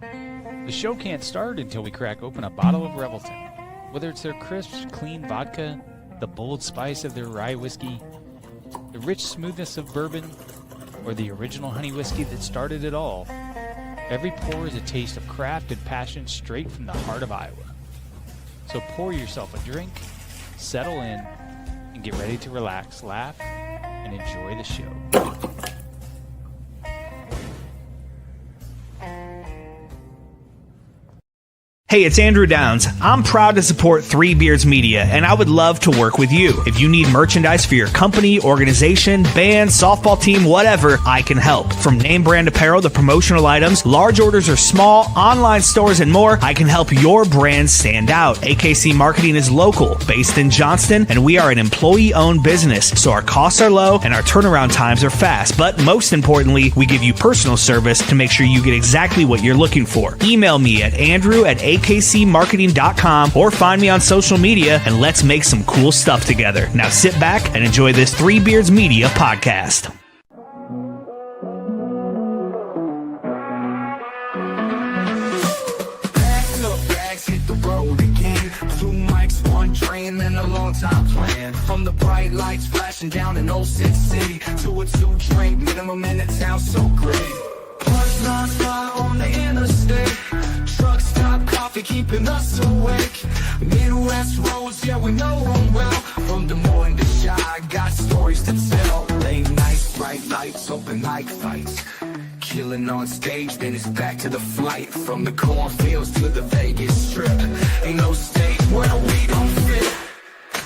The show can't start until we crack open a bottle of Revelton. Whether it's their crisp, clean vodka, the bold spice of their rye whiskey, the rich smoothness of bourbon, or the original honey whiskey that started it all, every pour is a taste of craft and passion straight from the heart of Iowa. So pour yourself a drink, settle in, and get ready to relax, laugh, and enjoy the show. Hey, it's Andrew Downs. I'm proud to support Three Beards Media, and I would love to work with you. If you need merchandise for your company, organization, band, softball team, whatever, I can help. From name brand apparel to promotional items, large orders or small, online stores, and more, I can help your brand stand out. AKC Marketing is local, based in Johnston, and we are an employee-owned business, so our costs are low and our turnaround times are fast. But most importantly, we give you personal service to make sure you get exactly what you're looking for. Email me at andrew@akcmarketing.com or find me on social media, and let's make some cool stuff together. Now sit back and enjoy this Three Beards Media podcast. From the bright lights flashing down in Old City City to a 2-drink minimum, and it sounds so great. Plus non-stop on the interstate, truck stop coffee keeping us awake. Midwest roads, yeah, we know them well. From Des Moines to Chi, got stories to tell. Late nights, bright lights, open mic fights, killing on stage, then it's back to the flight. From the cornfields to the Vegas Strip, ain't no state where we don't fit.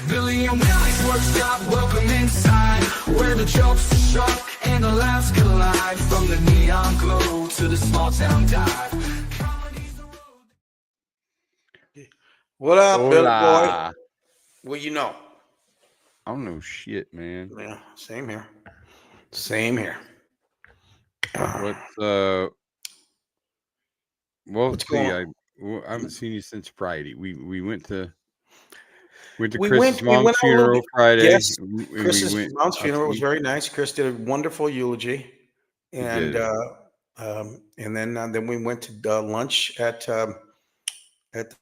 Billy and Willie's workshop, welcome inside, where the jokes are sharp and the laughs collide. From the neon glow to the small town dive. What up, Hola. Billy boy? What you know? I don't know shit, man. Yeah, same here. Same here. What's What's going on? I haven't seen you since Friday. We went to Chris's we mom's went out a little funeral bit- Friday. Yes, and we Chris's went mom's out funeral to was eat. very nice. Chris did a wonderful eulogy, and did. then we went to lunch at the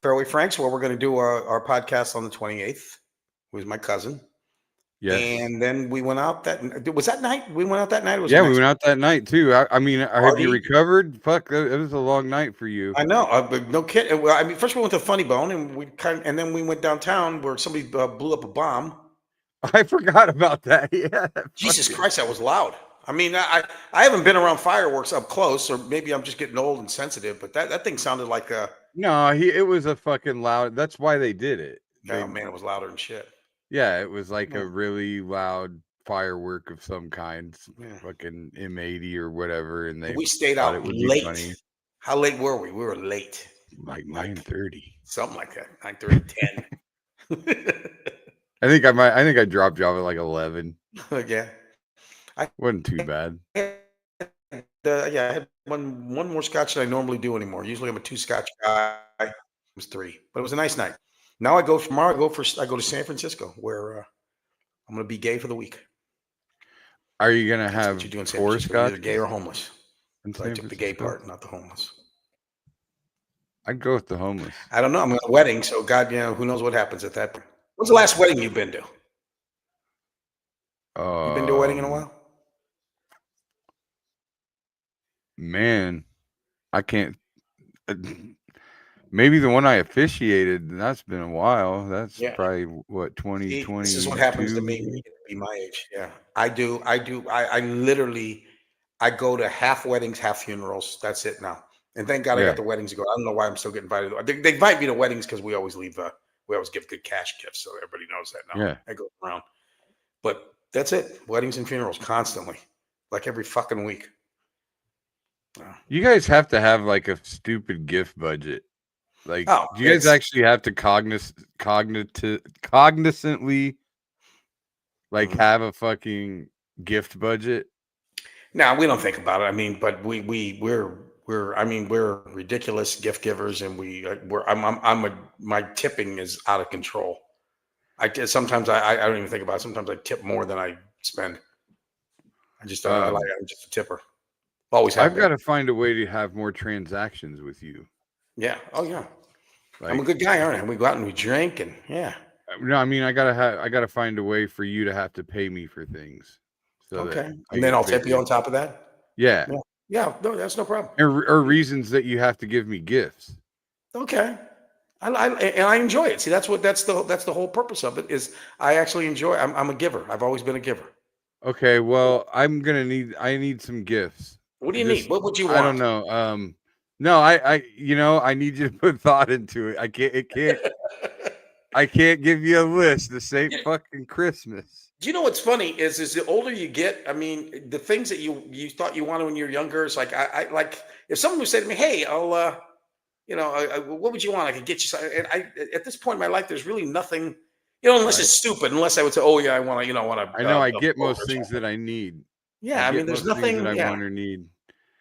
Fairway Franks, where we're going to do our podcast on the 28th. With my cousin. Yes. And then we went out that night. We went out that night. It was Yeah, we went out that night too. I mean, have Party. you recovered? Fuck, it was a long night for you. I know, but no kidding. Well, I mean, first we went to Funny Bone, and then we went downtown where somebody blew up a bomb. I forgot about that. Yeah. Jesus Christ, that was loud. I mean, I haven't been around fireworks up close, or maybe I'm just getting old and sensitive. But that thing sounded like a. No, it was a fucking loud. That's why they did it. Oh man, it was louder than shit. Yeah, it was like a really loud firework of some kind, fucking M80 or whatever, and We stayed out it would late. be funny. How late were we? We were late. Like 9:30, something like that. 9:30, 10. I think I dropped you off at like 11. Yeah, Wasn't too bad. I had one more scotch than I normally do anymore. Usually I'm a 2-scotch guy. It was 3, but it was a nice night. Now I go to San Francisco, where I'm going to be gay for the week. Are you gonna have what you do in San 4 Francisco, scotch? either gay or homeless? in So I San took the gay Francisco? part, not the homeless. I'd go with the homeless. I don't know. I'm at a wedding, so God, who knows what happens at that point. When's the last wedding you've been to? You been to a wedding in a while? Man, I can't. Maybe the one I officiated. That's been a while. That's probably what 2020. This is what happens to me when you get to be my age. Yeah, I do. I literally, I go to half weddings, half funerals. That's it now. And thank God I got the weddings to go. I don't know why I'm still getting invited. They invite me to weddings because we always leave. We always give good cash gifts, so everybody knows that now. Yeah. I go around, but that's it. Weddings and funerals constantly, like every fucking week. You guys have to have like a stupid gift budget. Like, do you guys actually have to cognizantly like have a fucking gift budget? No, we don't think about it. I mean, but we're ridiculous gift givers, and my tipping is out of control. Sometimes I don't even think about it. Sometimes I tip more than I spend. I just I'm just a tipper. Always have. I've got to find a way to have more transactions with you. Yeah. Oh yeah. Like, I'm a good guy, aren't I? We go out and we drink and yeah. No, I mean I gotta find a way for you to have to pay me for things. So that Okay. I And then get I'll tip you bigger. on top of that. Yeah. Yeah. Yeah. No, that's no problem. Or reasons that you have to give me gifts. Okay. And I enjoy it. See, that's the whole purpose of it is I actually enjoy. I'm a giver. I've always been a giver. Okay, well, I need some gifts. What do you need? What would you I don't want? know. No, I need you to put thought into it. I can't give you a list. This ain't fucking Christmas. Do you know what's funny is the older you get, I mean, the things that you thought you wanted when you were younger, it's like I like if someone would say to me, "Hey, I'll what would you want? I could get you something." And at this point in my life, there's really nothing, unless it's stupid. Unless I would say, "Oh yeah, I want to, I know I a get boat most or things something." that I need. Yeah, I mean, there's Most things nothing. that I Yeah, want or need.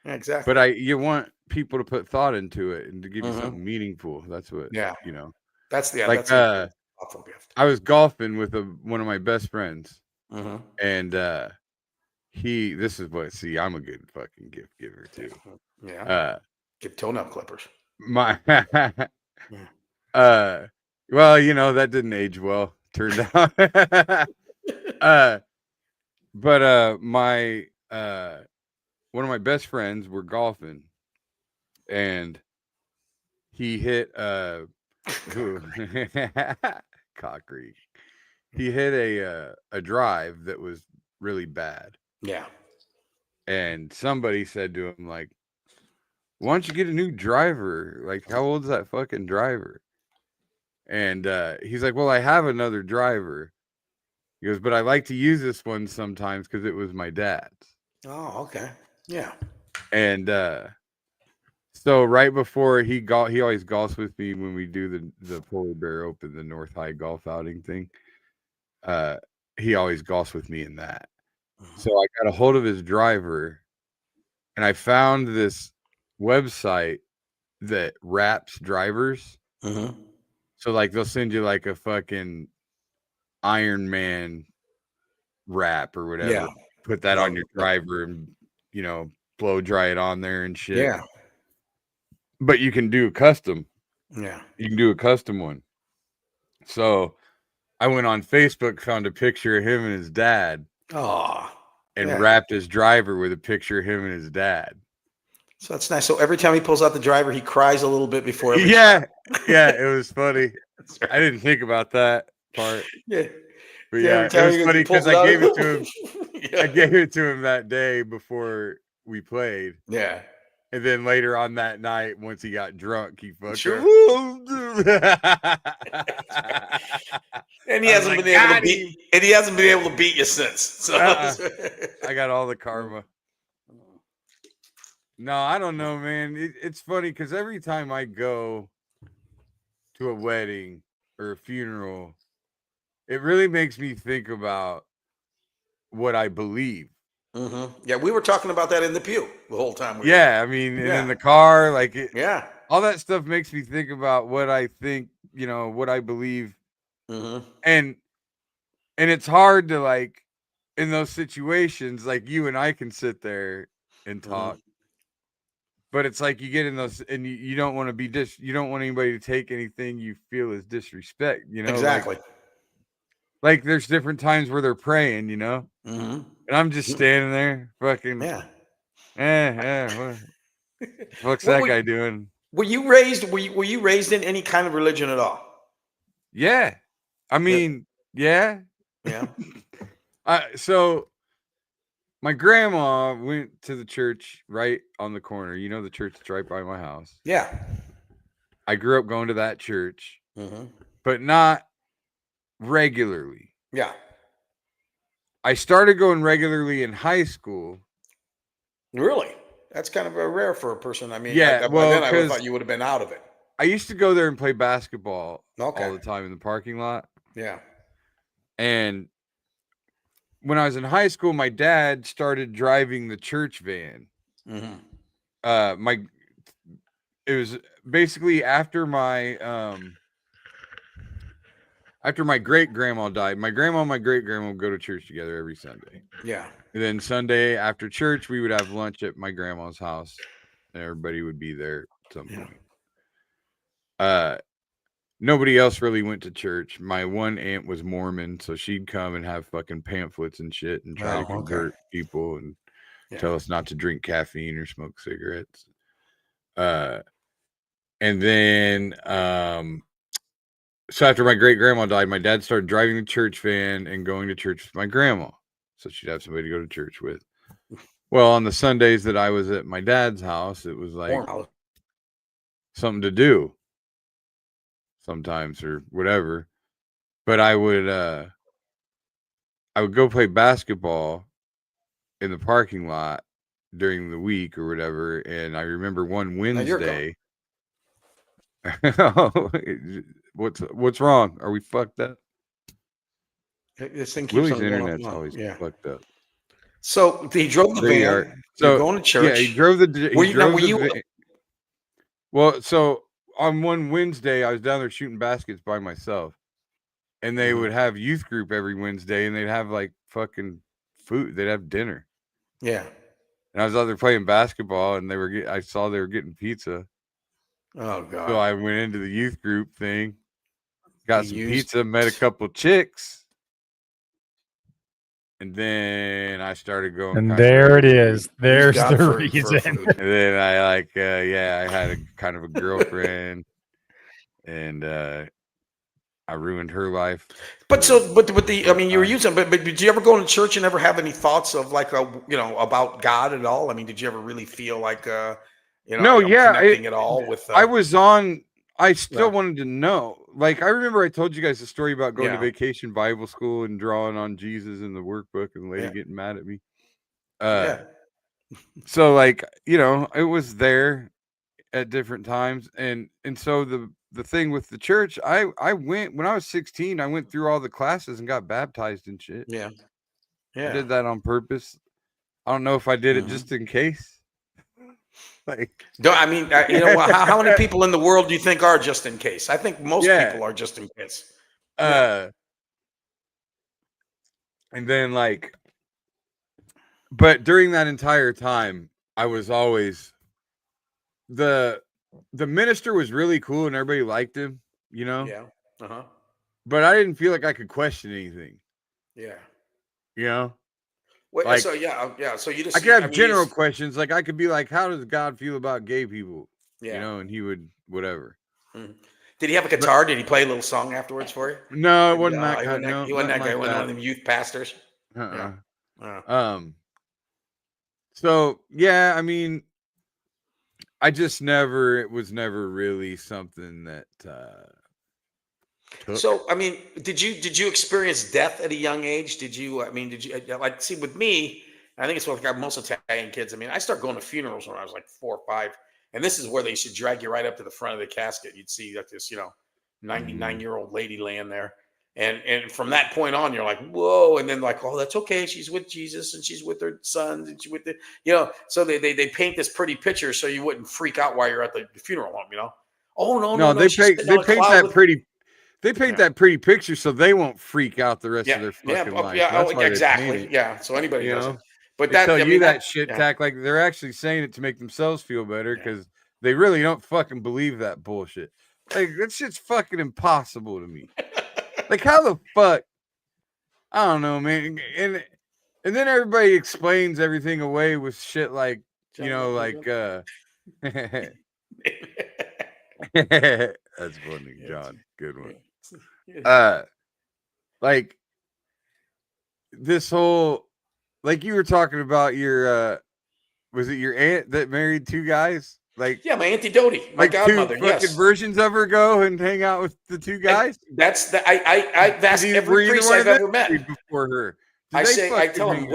exactly. But you want people to put thought into it and to give you Mhm. something meaningful. That's what. Yeah, You know. that's the Like that's a awful gift. I was golfing with one of my best friends, Mhm. and this is what. See, I'm a good fucking gift giver too. Yeah, get toenail clippers. My Yeah. well, that didn't age well, turned out. But my one of my best friends were golfing, and he hit Cockry. He hit a drive that was really bad. Yeah. And somebody said to him, like, why don't you get a new driver? Like, how old's that fucking driver? And he's like, well, I have another driver. He goes, but I like to use this one sometimes because it was my dad's. Oh, okay. Yeah. And so right before he always golfs with me when we do the Polar Bear Open, the North High golf outing thing. He always golfs with me in that. So I got a hold of his driver, and I found this website that wraps drivers. Mm-hmm. So like they'll send you like a fucking Iron Man wrap or whatever. Yeah. Put that on your driver and blow dry it on there and shit. Yeah. But you can do a custom. Yeah. You can do a custom one. So I went on Facebook, found a picture of him and his dad. Oh. And wrapped his driver with a picture of him and his dad. So that's nice. So every time he pulls out the driver, he cries a little bit before. Yeah, it was funny. Right. I didn't think about that part. Yeah, but yeah, it was funny because I gave it to him. Yeah. I gave it to him that day before we played. Yeah, and then later on that night, once he got drunk, he fucking. Sure. And he hasn't been able to beat. And he hasn't been able to beat you since. So I got all the karma. No, I don't know, man. It's funny because every time I go to a wedding or a funeral, it really makes me think about what I believe. Mm-hmm. Yeah, we were talking about that in the pew the whole time. I mean, and in the car, like all that stuff makes me think about what I think, what I believe. Mm-hmm. And it's hard to like in those situations, like you and I can sit there and talk. Mm-hmm. But it's like you get in those and you don't want to be you don't want anybody to take anything you feel is disrespect, Exactly. Like there's different times where they're praying, Mm-hmm. And I'm just standing there fucking what's that guy doing? Were you raised in any kind of religion at all? Yeah. I mean, yeah. So my grandma went to the church right on the corner. The church that's right by my house. Yeah. I grew up going to that church, mm-hmm. but not regularly. Yeah. I started going regularly in high school. Really? That's kind of rare for a person. I mean, yeah. I thought you would have been out of it. I used to go there and play basketball all the time in the parking lot. Yeah. And when I was in high school, my dad started driving the church van. Mm-hmm. It was basically after my after my great grandma died, my grandma and my great grandma would go to church together every Sunday. Yeah. And then Sunday after church, we would have lunch at my grandma's house, and everybody would be there at some point. Nobody else really went to church. My one aunt was Mormon, so she'd come and have fucking pamphlets and shit and try to convert people and tell us not to drink caffeine or smoke cigarettes. And then, so after my great grandma died, my dad started driving the church van and going to church with my grandma, so she'd have somebody to go to church with. Well, on the Sundays that I was at my dad's house, it was like something to do sometimes or whatever. But I would go play basketball in the parking lot during the week or whatever. And I remember one Wednesday. What's wrong? Are we fucked up? This thing keeps Willie's on going internet's off. always fucked up. So he drove the van. So going to church. Yeah, he drove the. Well, so on one Wednesday, I was down there shooting baskets by myself, and they would have youth group every Wednesday, and they'd have like fucking food. They'd have dinner. Yeah. And I was out there playing basketball, and I saw they were getting pizza. Oh God. So I went into the youth group thing, got some pizza, met a couple chicks, and then I started going. And there it is. There's the reason. And then I I had a kind of a girlfriend, and I ruined her life. But I mean, you were using, but did you ever go to church and ever have any thoughts of like about God at all? I mean, did you ever really feel like connecting at all with? I still wanted to know. Like, I remember I told you guys the story about going to vacation Bible school and drawing on Jesus in the workbook and the lady getting mad at me. So like, it was there at different times. And so the thing with the church, I went when I was 16, I went through all the classes and got baptized and shit. Yeah. I did that on purpose. I don't know if I did it just in case. Like, I mean, how many people in the world do you think are just in case? I think most people are just in case. And then but during that entire time, I was always the minister was really cool and everybody liked him, Yeah. But I didn't feel like I could question anything. Yeah. Like, so So you just I could have general questions. Like I could be like, how does God feel about gay people? Yeah. And he would whatever. Mm-hmm. Did he have a guitar? Did he play a little song afterwards for you? No, it wasn't that kind. He wasn't that guy. He wasn't one of them youth pastors. So yeah, I mean, it was never really something that took. So I mean, did you experience death at a young age? Did you like, see, with me, I think it's like most Italian kids. I mean, I started going to funerals when I was like 4 or 5, and this is where they should drag you right up to the front of the casket. You'd see like this 99-year-old lady laying there. And from that point on, you're like, whoa. And then like, oh, that's okay. She's with Jesus and she's with her sons and she's with so they paint this pretty picture so you wouldn't freak out while you're at the funeral home, Oh, no. They paint that pretty picture so they won't freak out the rest of their fucking life. Yeah, exactly. Yeah. So anybody does it. But they tell you that shit tack like they're actually saying it to make themselves feel better because they really don't fucking believe that bullshit. Like, that shit's fucking impossible to me. Like, how the fuck? I don't know, man. And then everybody explains everything away with shit like, that's funny, John. Good one. Like this whole, like you were talking about your, was it your aunt that married 2 guys? Like, my Auntie Dodie, my godmother. 2 fucking versions of her go and hang out with the 2 guys. That's every priest I've ever met before her. I tell them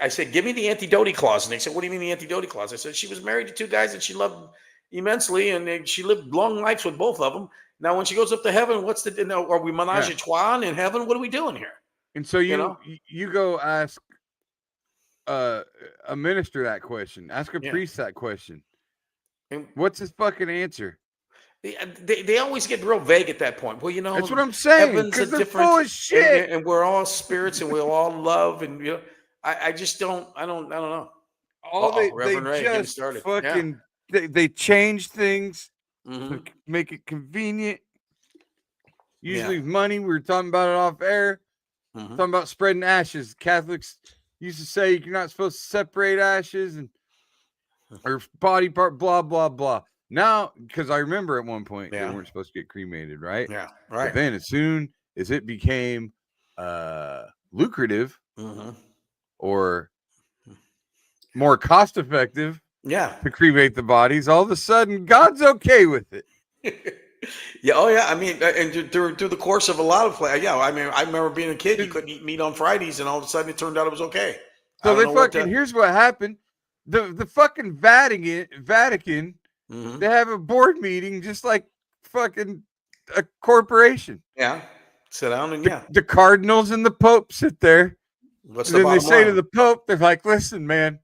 I said, give me the Auntie Dodie clause, and they said, what do you mean the Auntie Dodie clause? I said, she was married to 2 guys that she loved immensely, and she lived long lives with both of them. Now, when she goes up to heaven, are we menage a trois in heaven? What are we doing here? And so you go ask a minister that question, ask a priest that question. What's his fucking answer? They always get real vague at that point. Well, That's what I'm saying. heaven's Because a they're different, full of shit. and we're all spirits, and we'll all love, and I just don't. I don't know. All they Reverend Ray, get me just started. fucking they change things Mm-hmm. to make it convenient. Usually Yeah. money. We were talking about it off air. Mm-hmm. Talking about spreading ashes. Catholics used to say you're not supposed to separate ashes and or body part, blah blah blah. Now, because I remember at one point they weren't supposed to get cremated, right? Yeah, right. But then as soon as it became lucrative or more cost effective, to cremate the bodies, all of a sudden God's okay with it. Yeah. Oh, yeah. I mean, and through the course of a lot of play, I mean, I remember being a kid, you couldn't eat meat on Fridays, and all of a sudden it turned out it was okay. So they fucking here's what happened. The fucking Vatican, they have a board meeting just like fucking a corporation. Yeah. Sit down and the cardinals and the Pope sit there. What's and then they say to the Pope, they're like, "Listen, man,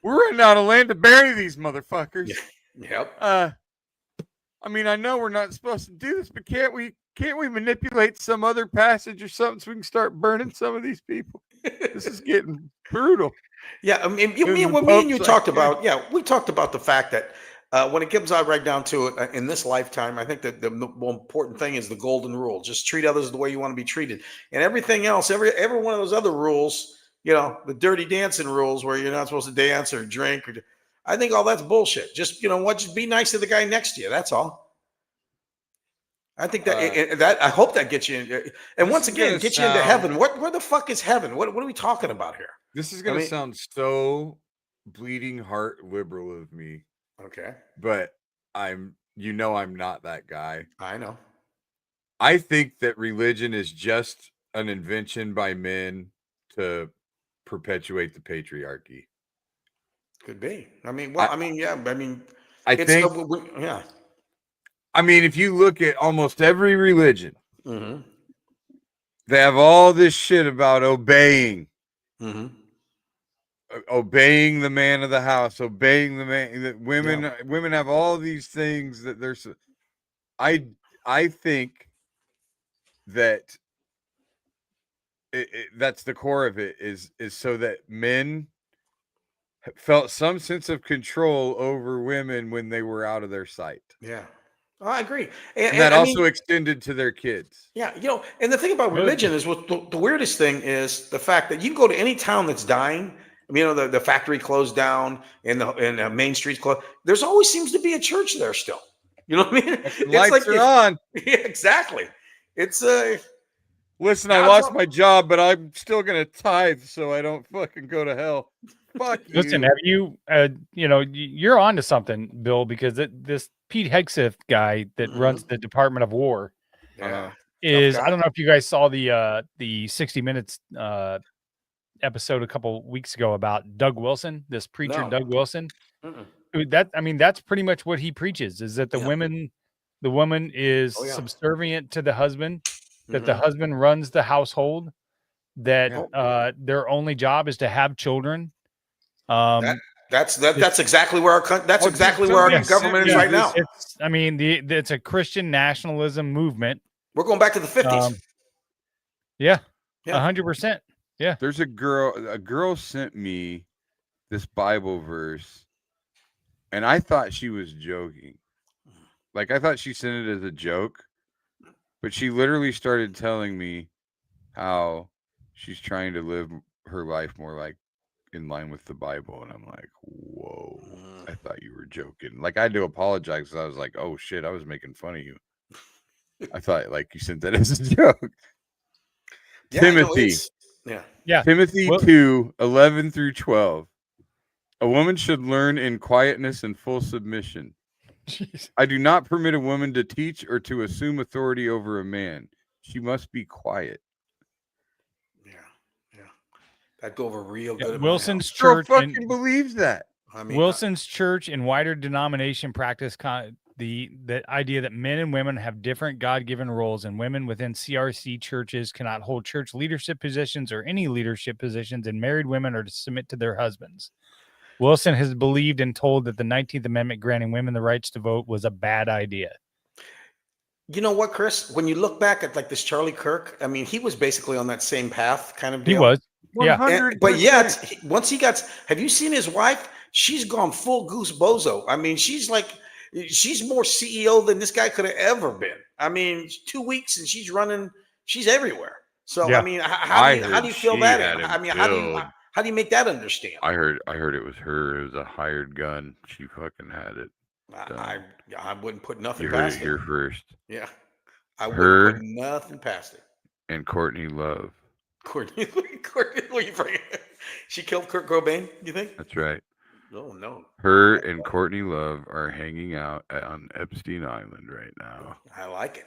we're running out of land to bury these motherfuckers." Yep. I mean, I know we're not supposed to do this, but can't we manipulate some other passage or something so we can start burning some of these people? This is getting brutal. Yeah, I mean, me and you talked about, we talked about the fact that when it comes out right down to it, in this lifetime, I think that the more important thing is the golden rule: just treat others the way you want to be treated, and everything else, every one of those other rules, the dirty dancing rules where you're not supposed to dance or drink, I think all that's bullshit. Just just be nice to the guy next to you. That's all. I think that I hope that gets you in, and once again, get you into heaven. Where the fuck is heaven? What are we talking about here? This is going to sound so bleeding heart liberal of me. Okay. But I'm not that guy. I know. I think that religion is just an invention by men to perpetuate the patriarchy. Could be. I mean, well, I mean, I think, I mean, if you look at almost every religion, they have all this shit about obeying. Obeying the man of the house, obeying the man. That women have all these things that there's. I think that that's the core of it is so that men felt some sense of control over women when they were out of their sight. Yeah. Oh, I agree. And that also extended to their kids. Yeah. And the thing about religion is the weirdest thing is the fact that you can go to any town that's dying. I mean, the factory closed down and the main streets closed. There's always seems to be a church there still. You know what I mean? Lights are on. Yeah, exactly. It's listen, I lost my job, but I'm still gonna tithe so I don't fucking go to hell. Fuck you. Listen, have you you're on to something, Bill, because this Pete Hegseth guy that runs the Department of War is, I don't know if you guys saw the 60 Minutes episode a couple weeks ago about Doug Wilson, this preacher. Doug Wilson. That's pretty much what he preaches, is that the woman is subservient to the husband, that the husband runs the household, that their only job is to have children. That's exactly where our government is right now. It's a Christian nationalism movement. We're going back to the 50s. 100%. Yeah. There's a girl sent me this Bible verse, and I thought she was joking. Like, I thought she sent it as a joke, but she literally started telling me how she's trying to live her life more like in line with the Bible. And I'm like, whoa, I thought you were joking. Like, I had to apologize because I was like, oh shit, I was making fun of you. I thought like you sent that as a joke. Timothy. Timothy 2:11-12. A woman should learn in quietness and full submission. Jeez. I do not permit a woman to teach or to assume authority over a man. She must be quiet. That'd go over real good. Wilson's church fucking believes that. Wilson's church and wider denomination practice the idea that men and women have different God-given roles, and women within CRC churches cannot hold church leadership positions or any leadership positions, and married women are to submit to their husbands. Wilson has believed and told that the 19th Amendment granting women the rights to vote was a bad idea. You know what, Chris? When you look back at like this Charlie Kirk, I mean, he was basically on that same path kind of deal. He was. Yeah. 100%. But yet, once he got, have you seen his wife? She's gone full goose bozo. I mean, she's more CEO than this guy could have ever been. I mean, 2 weeks and she's running, she's everywhere. So, Yeah. I mean, how do you feel that? I mean, how do you make that understand? I heard it was her. It was a hired gun. She fucking had it. I wouldn't put nothing You heard past it it. here first. Yeah. I wouldn't put nothing past it. And Courtney Love. Courtney, what you bringing? She killed Kurt Cobain, you think? That's right. Oh, no. Her and Courtney Love are hanging out on Epstein Island right now. I like it.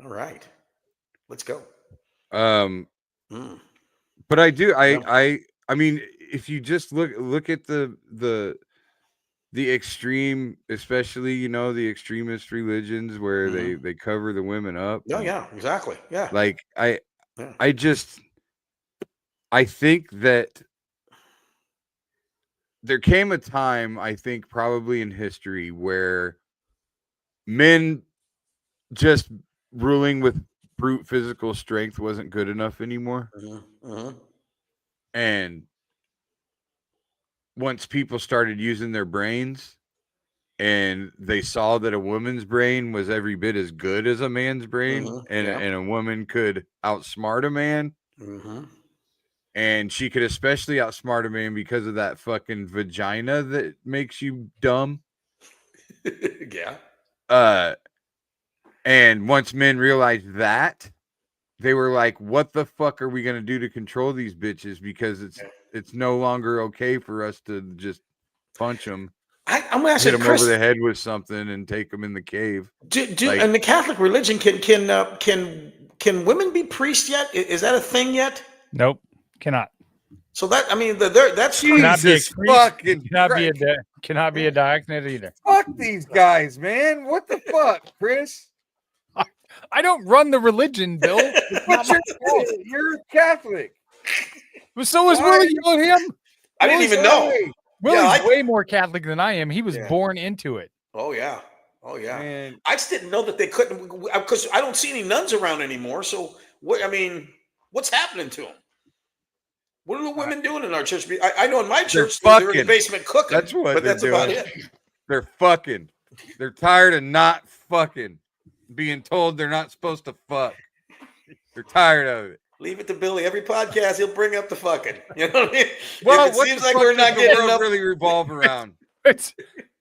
All right. Let's go. But I do. I mean, if you just look at the extreme, especially the extremist religions where they cover the women up. Oh yeah, exactly. Yeah. Like I think that there came a time, I think probably in history, where men just ruling with brute physical strength wasn't good enough anymore. And once people started using their brains and they saw that a woman's brain was every bit as good as a man's brain, and a woman could outsmart a man, and she could especially outsmart a man because of that fucking vagina that makes you dumb. Yeah. And once men realized that, they were like, what the fuck are we going to do to control these bitches? Because it's no longer okay for us to just punch them. I'm going to ask you, hit them Chris, over the head with something and take them in the cave. And the Catholic religion, can women be priests yet? Is that a thing yet? Nope, cannot. So that, I mean, that's Cannot be a Jesus priest, fucking cannot be a diaconate either. Fuck these guys, man. What the fuck, Chris? I don't run the religion, Bill. You're Catholic. But so is Willie. You know him? I didn't even know. Willie's way more Catholic than I am. He was born into it. Oh yeah. Oh yeah. Man. I just didn't know that they couldn't, because I don't see any nuns around anymore. So what? I mean, what's happening to them? What are the women doing in our church? I know in my church they're in the basement cooking. That's what. But that's doing. about it. They're fucking. They're tired of not fucking. Being told they're not supposed to fuck. They're tired of it. Leave it to Billy. Every podcast, he'll bring up the fucking. You know what I mean? Well, it seems like we're not getting enough. Really revolve around. It's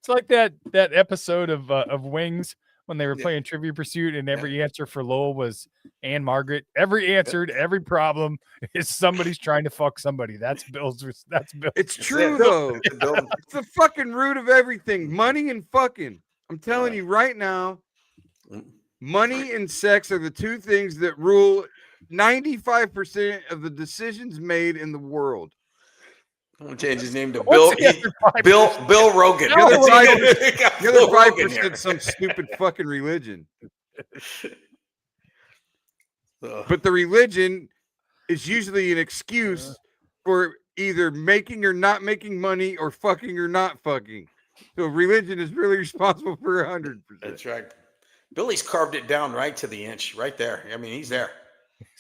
like that episode of Wings when they were playing Trivia Pursuit, and every answer for Lowell was Anne Margaret. Every answer to every problem is somebody's trying to fuck somebody. That's Bill's. That's Bill. It's true though. It's the fucking root of everything. Money and fucking. I'm telling you right now. Money and sex are the two things that rule 95% of the decisions made in the world. I'm gonna change his name to Bill Rogan. The other 5% some stupid fucking religion. But the religion is usually an excuse for either making or not making money or fucking or not fucking. So religion is really responsible for 100%. That's right. Billy's carved it down right to the inch, right there. I mean, he's there.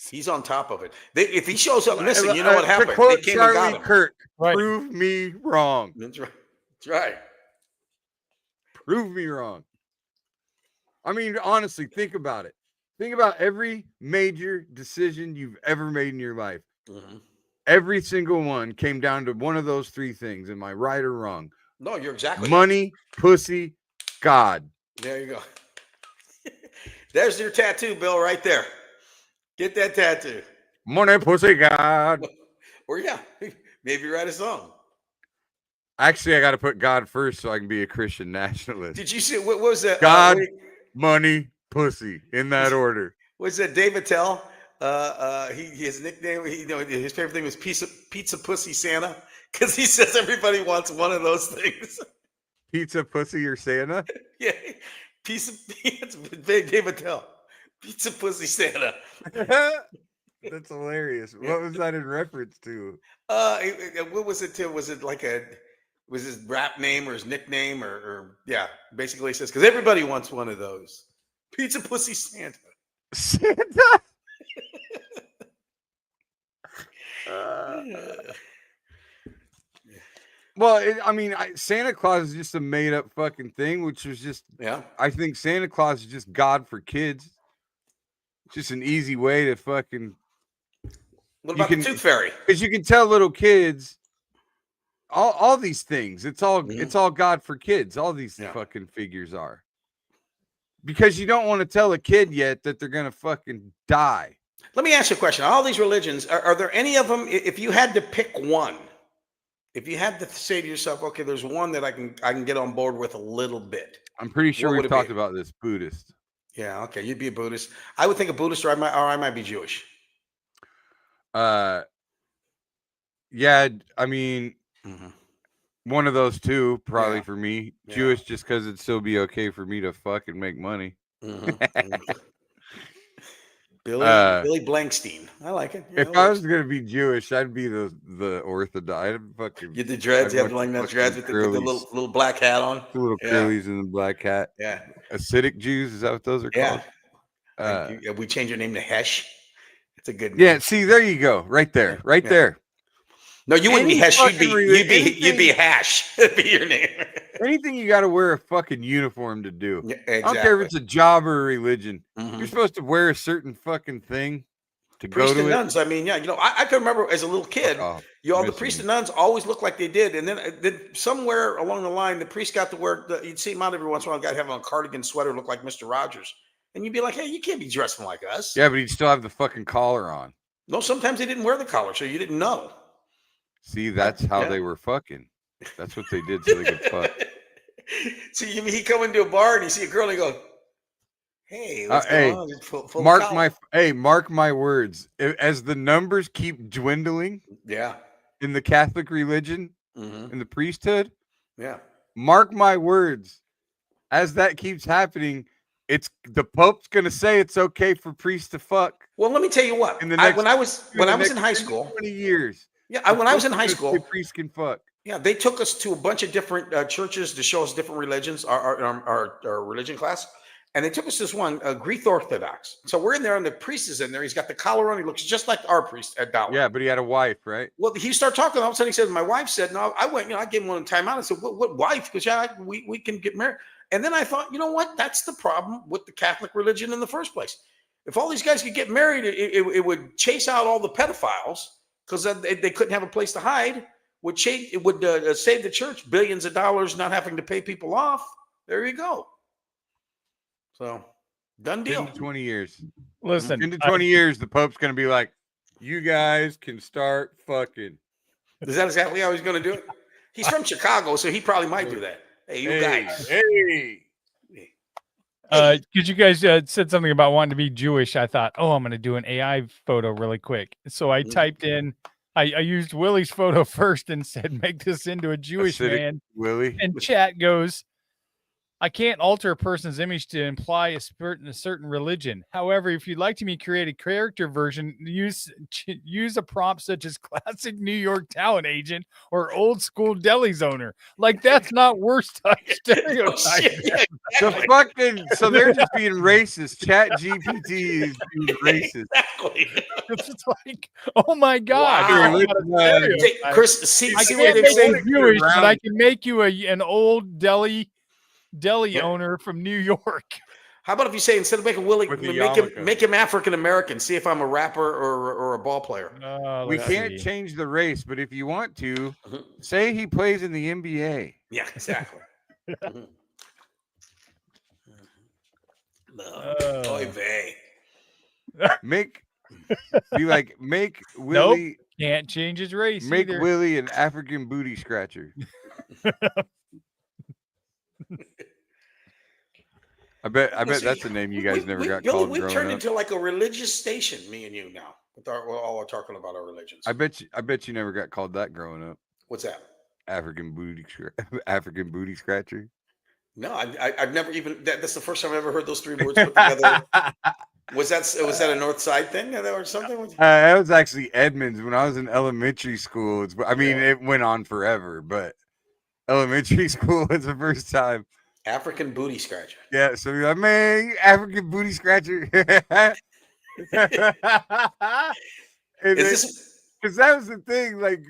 He's on top of it. If he shows up missing, you know what happened? To quote they came and got Charlie him. Kirk, prove me wrong. That's right. That's right. Prove me wrong. I mean, honestly, think about it. Think about every major decision you've ever made in your life. Every single one came down to one of those three things. Am I right or wrong? No, you're exactly. Money, pussy, God. There you go. There's your tattoo, Bill, right there. Get that tattoo. Money, pussy, God. Or maybe write a song. Actually, I got to put God first so I can be a Christian nationalist. Did you see what was that? God, money, pussy, in that order. Was that Dave Attell? His nickname, his favorite thing was Pizza Pussy Santa, because he says everybody wants one of those things. Pizza, pussy, or Santa? Yeah. It's big Dave Attell. Pizza Pussy Santa. That's hilarious. What was that in reference to? What was it to? Was it like was his rap name or his nickname or yeah, basically he says, because everybody wants one of those. Pizza Pussy Santa. Santa. Well, I mean, Santa Claus is just a made up fucking thing, which was just, I think Santa Claus is just God for kids. Just an easy way to fucking. What about the Tooth Fairy? Because you can tell little kids all these things. It's all God for kids. All these fucking figures are. Because you don't want to tell a kid yet that they're gonna fucking die. Let me ask you a question. All these religions, are there any of them? If you had to pick one, if you had to say to yourself, okay, there's one that I can get on board with a little bit. I'm pretty sure we've talked about this. Buddhist. Yeah, okay, you'd be a Buddhist. I would think a Buddhist, or I might be Jewish. Yeah, I mean, one of those two probably for me. Yeah. Jewish, just because it'd still be okay for me to fucking make money. Billy Blankstein, I like it. If I was gonna be Jewish, I'd be the Orthodox. Get the dreads. You have like that dreads with the little black hat on. The little curlies and the black hat. Yeah. Acidic Jews, is that what those are called? We change your name to Hesh. It's a good name. Yeah, see, there you go. Right there. There. No, you wouldn't be Hesh. You'd be Hash. That'd be your name. Anything you got to wear a fucking uniform to do. Yeah, exactly. I don't care if it's a job or a religion. You're supposed to wear a certain fucking thing to priest go to and it. Nuns. I mean, I can remember as a little kid, all the priests and nuns always looked like they did. And then somewhere along the line, the priest got to wear, you'd see him out every once in a while, a guy having a cardigan sweater, look like Mr. Rogers. And you'd be like, hey, you can't be dressing like us. Yeah, but he'd still have the fucking collar on. No, sometimes they didn't wear the collar, so you didn't know. See, that's how they were fucking. That's what they did so they could fuck. See, he come into a bar and you see a girl and you go, hey, what's going on? Mark my words. As the numbers keep dwindling in the Catholic religion, in the priesthood, mark my words, as that keeps happening, it's the Pope's gonna say it's okay for priests to fuck. Well, let me tell you what. When I was in high school, 20 years. Yeah, when I was in high school, priests can fuck. Yeah, they took us to a bunch of different churches to show us different religions, our religion class, and they took us to this one, Greek Orthodox. So we're in there, and the priest is in there. He's got the collar on. He looks just like our priest at Dollar. Yeah, but he had a wife, right? Well, he started talking. All of a sudden, he said, "My wife said no." I went, I gave him one time out. I said, "What wife?" Because we can get married. And then I thought, you know what? That's the problem with the Catholic religion in the first place. If all these guys could get married, it would chase out all the pedophiles because they couldn't have a place to hide. It would save the church billions of dollars, not having to pay people off. There you go. So, done deal. 10 to 20 years. Listen, in 20 years, the Pope's going to be like, you guys can start fucking. Is that exactly how he's going to do it? He's from Chicago, so he probably might do that. Hey, you guys. Because you guys said something about wanting to be Jewish, I thought, I'm going to do an AI photo really quick. So I typed in, I used Willie's photo first and said, make this into a Jewish man. Willie. And chat goes, I can't alter a person's image to imply a certain religion. However, if you'd like me to create a character version, use a prompt such as classic New York talent agent or old school deli's owner. Like, that's not worse stereotype. So they're just being racist. Chat GPT is being racist. Exactly. It's like, oh my God. Wow. Chris, see I what can't they're saying. Jewish, but I can make you an old deli owner from New York. How about if you say, instead of making Willie, make him African American? See if I'm a rapper or a ball player. We can't change the race, but if you want to, say he plays in the NBA. Yeah, exactly. Make Willie. Nope, can't change his race. Make either. Willie an African booty scratcher. I bet that's a name you guys never got called. We've turned into like a religious station, me and you now. We're all talking about our religions. I bet you never got called that growing up. What's that? African booty scratcher. No, I've never even. That's the first time I've ever heard those three words put together. Was that a North Side thing or something? That was actually Edmonds when I was in elementary school. It went on forever, but elementary school was the first time. African booty scratcher. Yeah, so you're like, man, you African booty scratcher. Is this? Because that was the thing, like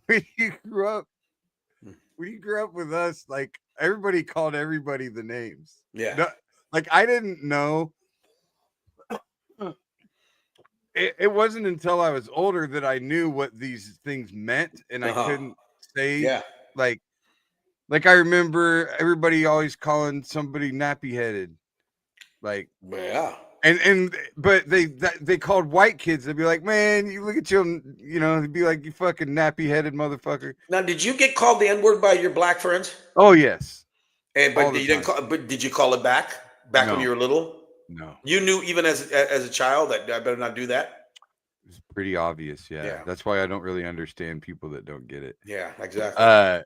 when you grew up with us, like everybody called everybody the names. Yeah. No, like I didn't know. It wasn't until I was older that I knew what these things meant, and I couldn't say like I remember everybody always calling somebody nappy headed, like but they called white kids. They'd be like, man, you look at you, they'd be like, you fucking nappy headed motherfucker. Now, did you get called the N-word by your black friends? Oh yes, but you didn't but did you call it back when you were little? No. You knew even as a child that I better not do that? It's pretty obvious, yeah. That's why I don't really understand people that don't get it. Yeah, exactly.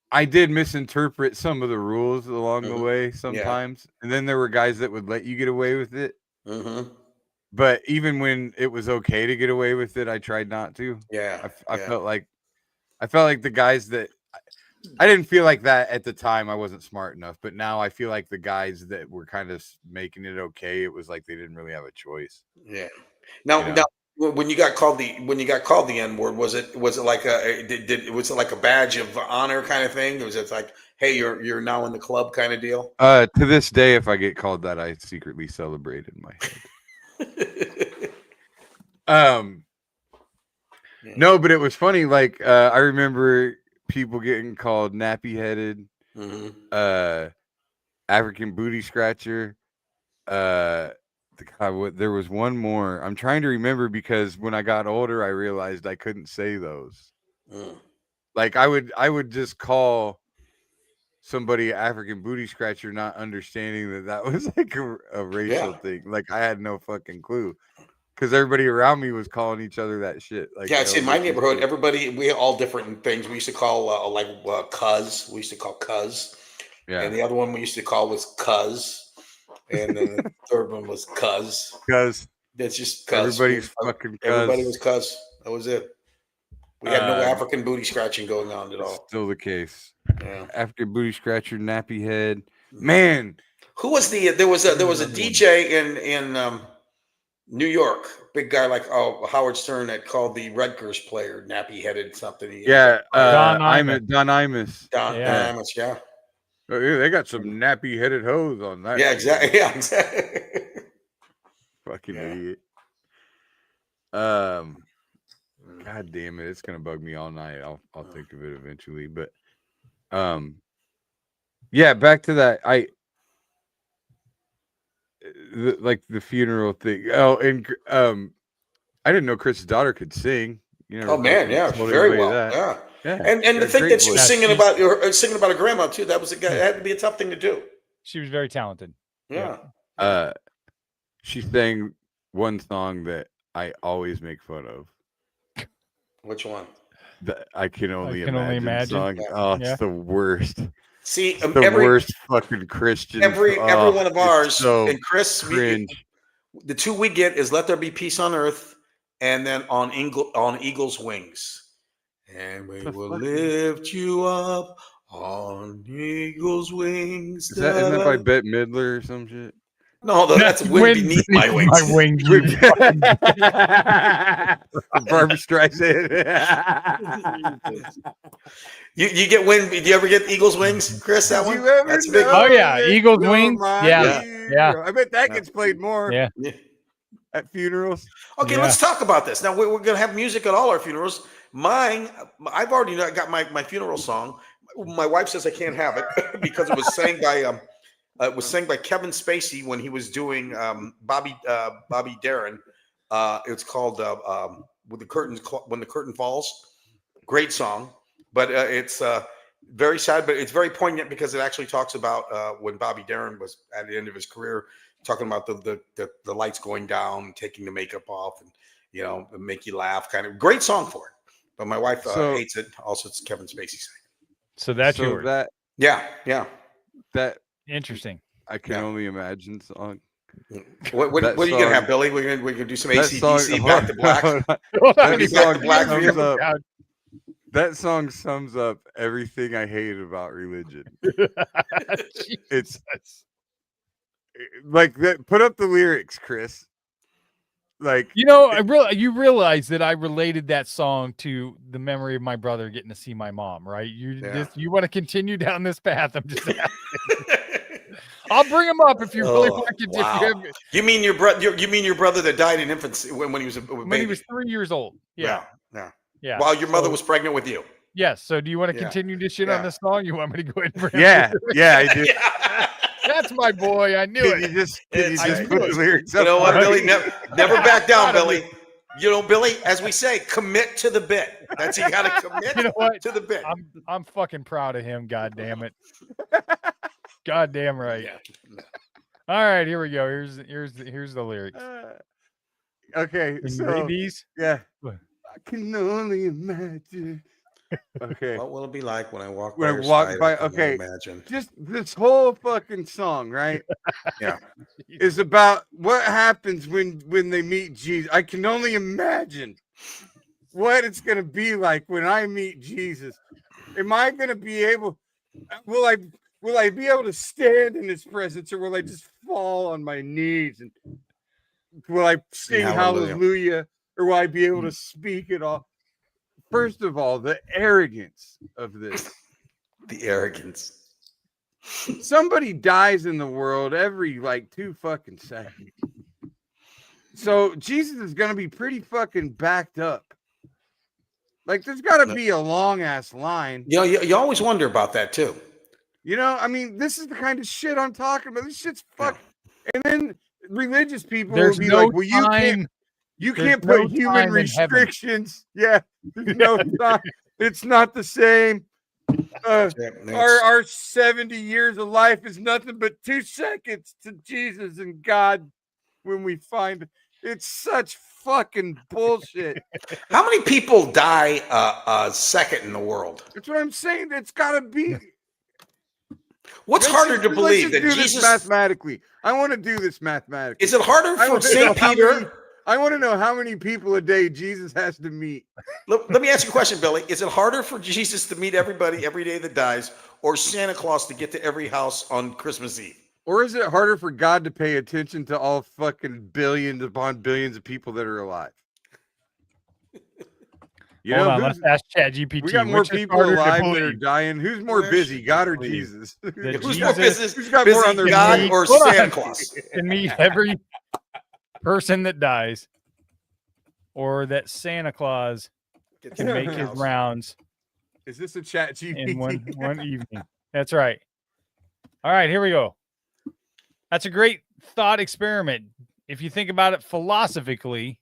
I did misinterpret some of the rules along the way sometimes. And then there were guys that would let you get away with it. But even when it was okay to get away with it, I tried not to. Yeah. I felt like the guys that I didn't feel like that at the time. I wasn't smart enough, but now I feel like the guys that were kind of making it okay, it was like they didn't really have a choice. Yeah. Now, when you got called the N-word, was it like was it like a badge of honor kind of thing? Was it like, hey, you're now in the club kind of deal? To this day, if I get called that, I secretly celebrate in my head. No, but it was funny. Like I remember people getting called nappy headed, African booty scratcher. There was one more. I'm trying to remember because when I got older, I realized I couldn't say those. Like I would just call somebody African booty scratcher, not understanding that was like a racial thing. Like I had no fucking clue. Because everybody around me was calling each other that shit. Like, it's in my neighborhood. Everybody, we had all different things. We used to call cuz. We used to call cuz. Yeah. And the other one we used to call was cuz. And then the third one was cuz. Cuz. That's just cuz. Everybody's fucking cuz. Everybody was cuz. That was it. We had no African booty scratching going on at all. Still the case. Yeah. African booty scratcher, nappy head. Man. Who was there was a DJ in New York, big guy like Howard Stern that called the Rutgers player nappy headed something. Don Imus. Don Imus, yeah. Oh, yeah, they got some nappy headed hoes on that. Yeah, exactly. Yeah, exactly. Fucking idiot. God damn it, it's gonna bug me all night. I'll think of it eventually, but yeah, back to that. Like the funeral thing. Oh, and I didn't know Chris's daughter could sing. Oh man, yeah, very well. Yeah. And to think that she was singing about her grandma too. That had to be a tough thing to do. She was very talented. Yeah. She sang one song that I always make fun of. Which one? I can only imagine. Song. Yeah. Oh, it's the worst. See, the worst fucking Christian. Every one of ours, so and Chris, the two we get is "Let There Be Peace on Earth," and then on Eagle's Wings, and we will lift you up on Eagle's Wings. Isn't that by Bette Midler or some shit? No, that's Wind Beneath My Wings. My wings. Barbra Streisand. You get Wind? Do you ever get Eagle's Wings, Chris? That one? That's big. Oh yeah, Eagle's Wings. Yeah. I bet that gets played more. Yeah. At funerals. Okay, let's talk about this. Now we're gonna have music at all our funerals. Mine, I've already got my funeral song. My wife says I can't have it because it was sang by Kevin Spacey when he was doing Bobby Darin. It's called when the curtain falls. Great song, but it's very sad. But it's very poignant because it actually talks about when Bobby Darin was at the end of his career, talking about the lights going down, taking the makeup off, and make you laugh. Kind of great song for it. But my wife hates it. Also, it's Kevin Spacey singing. So that's yours. Yeah. That. Interesting. I can only imagine song. What are you gonna have, Billy? We're gonna do some AC/DC Back to Black. That song sums up everything I hate about religion. It's like that. Put up the lyrics, Chris. Like, you realize that I related that song to the memory of my brother getting to see my mom, right? You want to continue down this path? I'm just asking. I'll bring him up if you really want to continue. Wow. You mean your brother? You mean your brother that died in infancy when he was a baby? When he was 3 years old? Yeah. While your mother was pregnant with you. Yes. So, do you want to continue to shit on this song? You want me to go ahead and bring I do. That's my boy. I knew it. You just put the lyrics up. You know what, Billy? Never back down, Billy. You know, Billy, as we say, commit to the bit. That's you got to commit to the bit. I'm fucking proud of him. God damn it. God damn right. Yeah. All right, here we go. Here's the lyrics. Okay, Can you read these? Yeah. I can only imagine. Okay. What will it be like when I walk by? Okay. Imagine. Just this whole fucking song, right? Yeah. Is about what happens when they meet Jesus. I can only imagine what it's gonna be like when I meet Jesus. Am I gonna be able? Will I be able to stand in his presence, or will I just fall on my knees? And will I sing hallelujah, or will I be able to speak at all? First of all, the arrogance of this. The arrogance. Somebody dies in the world every 2 fucking seconds. So Jesus is going to be pretty fucking backed up. Like, there's got to be a long ass line. You always wonder about that too. I mean, this is the kind of shit I'm talking about. This shit's fuck. Yeah. And then religious people will be like, well, you can't put human restrictions. Yeah. There's no time. It's not the same. Our 70 years of life is nothing but 2 seconds to Jesus and God when we find it. It's such fucking bullshit. How many people die a second in the world? That's what I'm saying. It's got to be. What's harder to believe that Jesus? This mathematically. I want to do this mathematically. Is it harder for St. Peter? I want to know how many people a day Jesus has to meet. Let me ask you a question, Billy. Is it harder for Jesus to meet everybody every day that dies, or Santa Claus to get to every house on Christmas Eve? Or is it harder for God to pay attention to all fucking billions upon billions of people that are alive? Hold on, let's ask ChatGPT. We got more people alive that are dying. Who's more busy, God or Jesus? Who's more busy? Who's got more on their God or Santa Claus? Can meet every person that dies, or that Santa Claus can make his rounds. Is this a ChatGPT? In one evening? That's right. All right, here we go. That's a great thought experiment. If you think about it philosophically,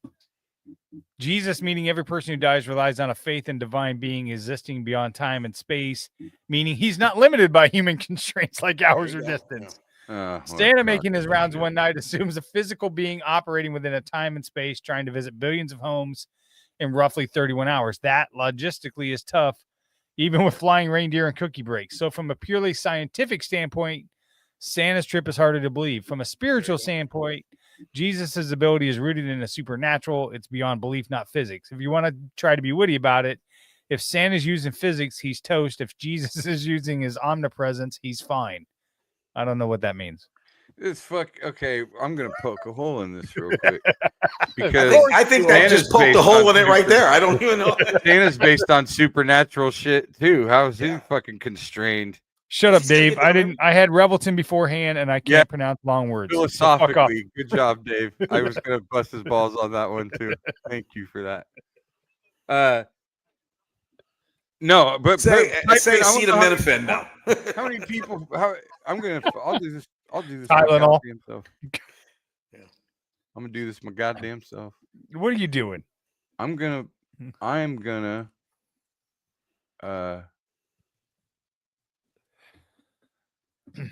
Jesus meeting every person who dies relies on a faith in divine being existing beyond time and space, meaning he's not limited by human constraints like hours or distance. Santa making his rounds one night assumes a physical being operating within a time and space, trying to visit billions of homes in roughly 31 hours. That logistically is tough, even with flying reindeer and cookie breaks. So from a purely scientific standpoint, Santa's trip is harder to believe. From a spiritual standpoint, Jesus' ability is rooted in the supernatural. It's beyond belief, not physics. If you want to try to be witty about it, if Santa's using physics, he's toast. If Jesus is using his omnipresence, he's fine. I don't know what that means. Okay, I'm gonna poke a hole in this real quick because I think that just poked a hole in it right there. I don't even know. Santa's based on supernatural shit too. How is he fucking constrained? Shut up, Dave. I had Revelton beforehand, and I can't pronounce long words. Philosophically, good job, Dave. I was gonna bust his balls on that one too. Thank you for that. No, but say acetaminophen now. How many people? I'll do this. Tylenol. Yeah. I'm gonna do this my goddamn self. What are you doing? I am gonna.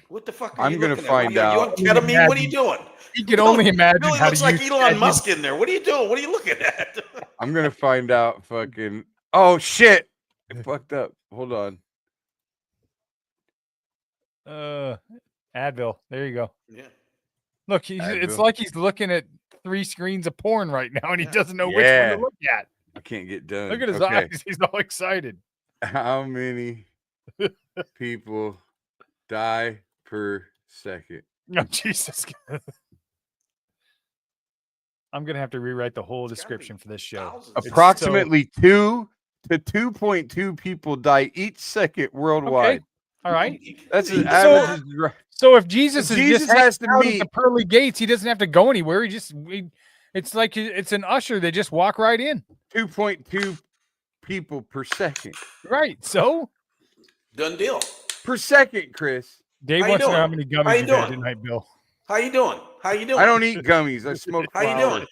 What the fuck? I'm gonna find out. You on ketamine? What are you doing? You can only imagine. Really how looks like Elon Musk in there. What are you doing? What are you looking at? I'm gonna find out. Fucking. Oh shit! I fucked up. Hold on. Advil. There you go. Yeah. Look, it's like he's looking at 3 screens of porn right now, and he doesn't know which one to look at. I can't get done. Look at his eyes. He's all excited. How many people die per second? Oh, Jesus. I'm going to have to rewrite the whole It's gotta be description for this show. thousands. It's Approximately 2 to 2.2 people die each second worldwide. Okay. All right. That's an So- average. So if Jesus If is Jesus just has to out at meet- the pearly gates, he doesn't have to go anywhere. It's like it's an usher. They just walk right in. 2.2 people per second. Right. So Done deal. Per second, Chris. Dave How you wants to know how doing? many How gummies you you had doing? tonight, Bill. How you doing? How you doing? I don't eat gummies. I smoke How you flower. doing?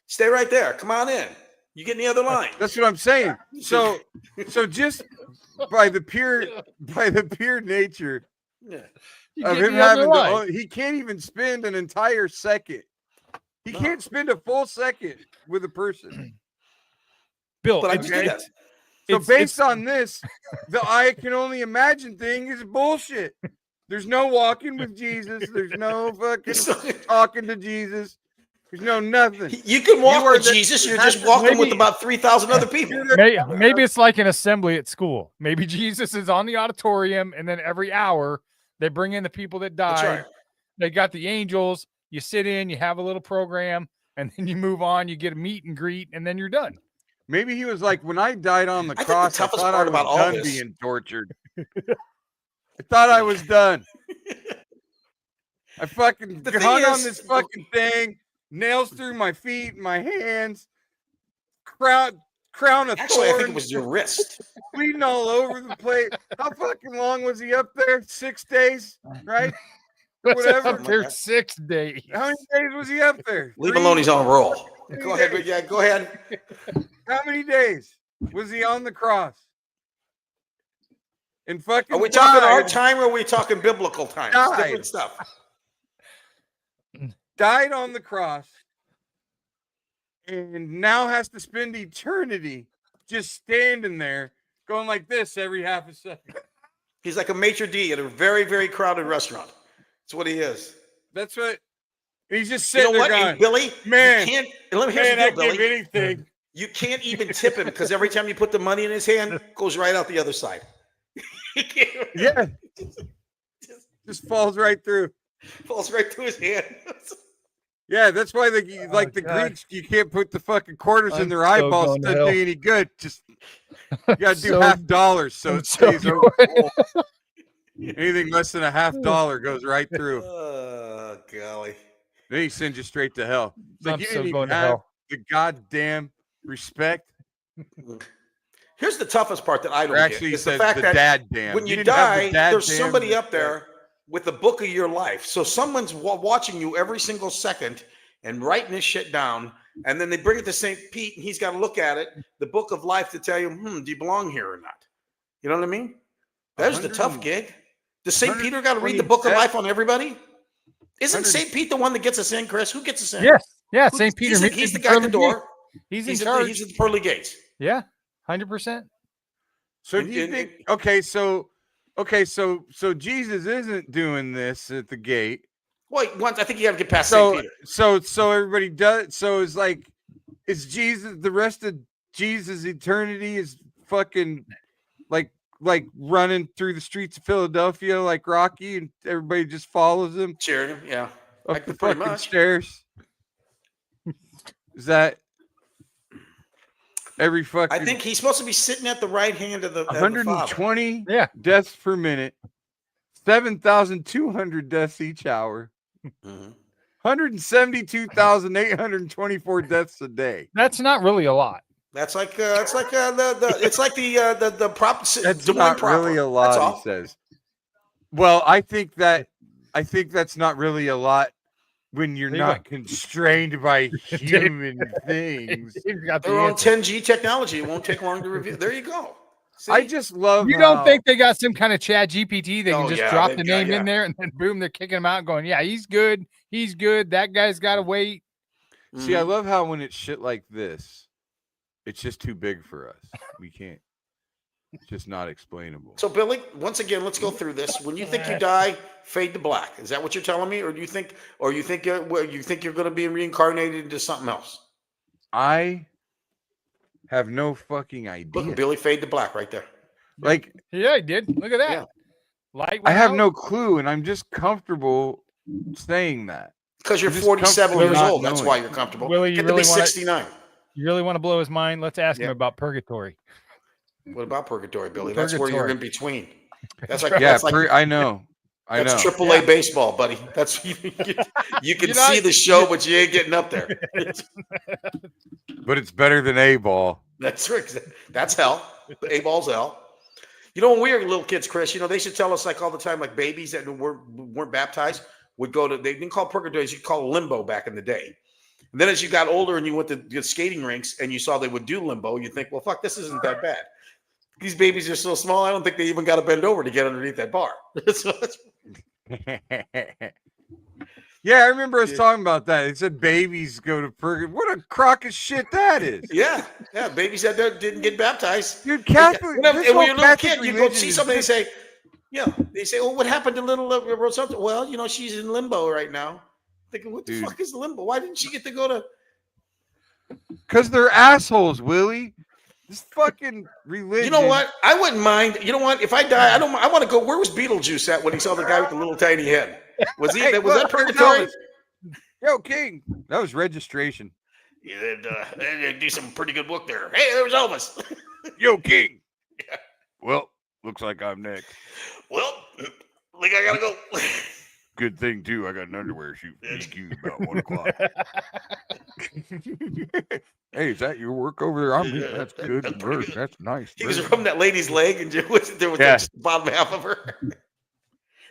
Stay right there. Come on in. You get in the other line. That's what I'm saying. So just by the pure nature You of get him the other having line. he can't even spend an entire second. He No. can't spend a full second with a person. Bill, But I it's- just did that. So It's- based it's- on this, the I can only imagine thing is bullshit. There's no walking with Jesus. There's no fucking talking to Jesus. There's no nothing. You can walk You are with the- Jesus. You're that's just walking with maybe- about 3,000 other people. maybe it's like an assembly at school. Maybe Jesus is on the auditorium, and then every hour they bring in the people that That's died. right. They got the angels. You sit in, you have a little program, and then you move on. You get a meet and greet, and then you're done. Maybe he was like, when I died on the I think the cross, I toughest thought I part was about all done this- being tortured. I thought I was done. I fucking The thing hung on is- this fucking thing, nails through my feet, my hands, crown of Actually, I think it thorns, was your wrist. bleeding all over the place. How fucking long was he up there? 6 days, right? Whatever. Up there 6 days. How many days was he up there? Lee 3? Maloney's on a roll. Three Go ahead. days. Yeah, go ahead. How many days was he on the cross? And fucking Are we talking our died- time or are we talking biblical times? Died. Different stuff. died on the cross and now has to spend eternity just standing there going like this every half a second. He's like a maitre d' at a very, very crowded restaurant. That's what he is. That's what he's just You sitting know what, there and going, Billy? man, you can't. Let me hear man, the I deal, give Billy. anything. You can't even tip him because every time you put the money in his hand, it goes right out the other side. Yeah. Just falls right through. Falls right through his hand. Yeah, that's why the God. Greeks, you can't put the fucking quarters in I'm their so eyeballs. going to Doesn't do hell. any good. Just you gotta do So- half dollars so I'm it so stays over. Anything less than a $50 goes right through. Oh, golly. Then he sends you straight to hell. It's like I'm you so didn't even going to have hell. the goddamn respect. Here's the toughest part that I Or don't actually, get. he Is the says fact the that dad damn. when you didn't have the die, dad there's damn somebody up respect. there with the book of your life. So someone's watching you every single second and writing this shit down. And then they bring it to St. Pete and he's got to look at it, the book of life, to tell you, do you belong here or not? You know what I mean? There's the tough 100 gig. Does St. Peter got to read the book of 127 life on everybody? Isn't 100 St. Pete the one that gets us in, Chris? Who gets us in? Yes. Yeah. Who- St. Peter. He's the guy at the door. He's in He's charge. at the pearly gates. Yeah. 100%. So And- do you and- think? So Jesus isn't doing this at the gate. Wait, once I think you got to get past St. So Peter. so everybody does. So it's like, is Jesus the rest of Jesus' eternity is fucking like running through the streets of Philadelphia like Rocky, and everybody just follows him Cheering him, yeah. up Like the pretty fucking much. stairs? Is that every fucking? I think he's supposed to be sitting at the right hand of the Father. 120 Yeah. deaths per minute, 7,200 deaths each hour, Mhm. 172,824 deaths a day. That's not really a lot. That's like the prop. That's Des Moines not proper. really a That's lot, all. he says. Well, I think that's not really a lot when you're There you not constrained by human things. You've got the They're on answer. 10G technology. It won't take long to review. There you go. See? I just love. You don't how- think they got some kind of chat GPT? They Oh, can just yeah, drop they've the got- name in there and then boom, they're kicking him out and going, yeah, he's good. He's good. That guy's got to wait. See, I Mhm. love how when it's shit like this, it's just too big for us. We can't. It's just not explainable. So, Billy, once again, let's go through this. When you think you die, fade to black. Is that what you're telling me, or do you think, you think you're going to be reincarnated into something else? I have no fucking Look, idea. Billy, fade to black right there. Like, Yeah, I did. Look at that. Yeah. Light I went have out. no clue, and I'm just comfortable saying that. Because you're I'm just 47 comfortable years not old. That's knowing. why you're comfortable. Willie, you Get to really be wanna- 69. You really want to blow his mind? Let's ask him Yeah. about purgatory. What about purgatory, Billy? That's where you're in between. That's like Yeah, that's like I know. I that's know. AAA baseball, buddy. That's you can You know, see the show, but you ain't getting up there. But it's better than A ball. That's right. That's hell. A ball's hell. You know, when we were little kids, Chris, you know, they should tell us like all the time, like babies that weren't baptized would go to, they didn't call it purgatory, you call it limbo back in the day. And then as you got older and you went to the skating rinks and you saw they would do limbo, you think, well, fuck, this isn't that bad. These babies are so small, I don't think they even got to bend over to get underneath that bar. Yeah, I remember us talking about that. It said babies go to purgatory. What a crock of shit that is. Yeah, babies that didn't get baptized. Dude, Catholic. And when you're a little kid, you go see somebody and say, they say, well, what happened to little Rosetta? Well, you know, she's in limbo right now. Thinking, what the fuck is limbo? Why didn't she get to go to? Because they're assholes, Willie. This fucking religion. You know what? I wouldn't mind. You know what? If I die, I don't. I want to go. Where was Beetlejuice at when he saw the guy with the little tiny head? Was he? Was that purgatory? Yo, King. That was registration. Yeah, they do some pretty good work there. Hey, there was Elvis. Yo, King. Yeah. Well, looks like I'm next. Well, I think I gotta go. Good thing too. I got an underwear shoot for DQ about 1 o'clock. Hey, is that your work over there? That's good. That's work. That's nice. He was rubbing that lady's leg and there was the bottom half of her.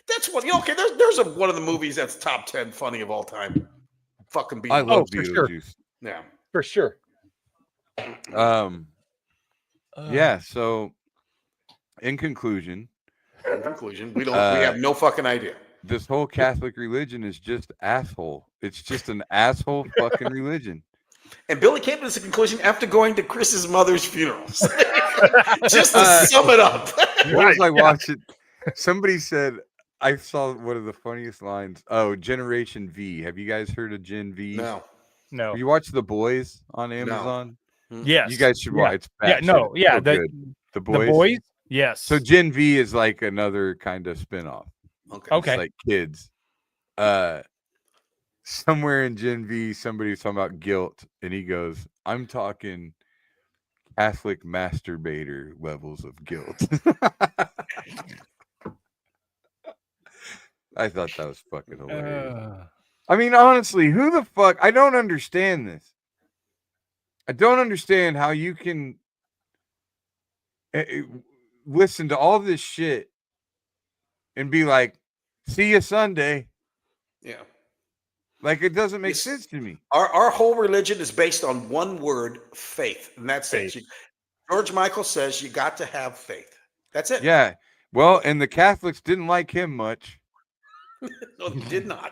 That's what. Okay, there's one of the movies that's top 10 funny of all time. Fucking Beetlejuice. I love for Beetlejuice. sure. Yeah, For sure. Yeah. So, in conclusion, we have no fucking idea. This whole Catholic religion is just asshole. It's just an asshole fucking religion. And Billy came to this conclusion after going to Chris's mother's funerals. Just to sum it up. What was I watching? Somebody said, I saw one of the funniest lines. Oh, Generation V. Have you guys heard of Gen V? No. Have you watched The Boys on Amazon? No. Yes. You guys should watch. It's Yeah. No. shit. Yeah. So The good. The Boys. The boys. Yes. So Gen V is like another kind of spinoff. Okay. It's like kids. Somewhere in Gen V, somebody's talking about guilt, and he goes, I'm talking Catholic masturbator levels of guilt. I thought that was fucking hilarious. I mean, honestly, who the fuck? I don't understand this. I don't understand how you can listen to all this shit and be like, see you Sunday. Yeah. Like, it doesn't make sense to me. Our whole religion is based on one word, faith. And that's it. George Michael says you got to have faith. That's it. Yeah. Well, and the Catholics didn't like him much. No, they did not.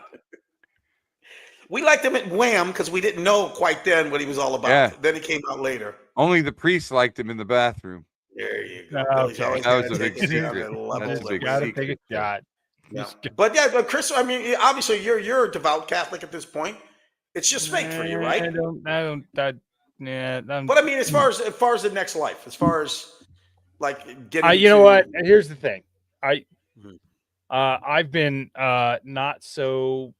We liked him at Wham because we didn't know quite then what he was all about. Yeah. Then he came out later. Only the priests liked him in the bathroom. There you go. Okay. That was a big secret. That's a big Gotta secret. take a shot. Yeah. But yeah, Chris, I mean, obviously you're a devout Catholic at this point. It's just fake for you, right? But I mean, as far as the next life, as far as like getting, you know what? Here's the thing. I've been not so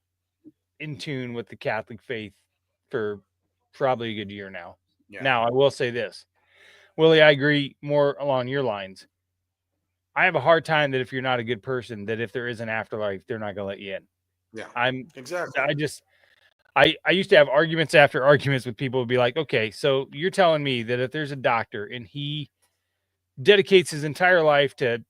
in tune with the Catholic faith for probably a good year now. Yeah. Now I will say this, Willie, I agree more along your lines. I have a hard time that if you're not a good person, that if there is an afterlife, they're not going to let you in. Yeah, exactly. I used to have arguments after arguments with people who'd be like, okay, so you're telling me that if there's a doctor and he dedicates his entire life to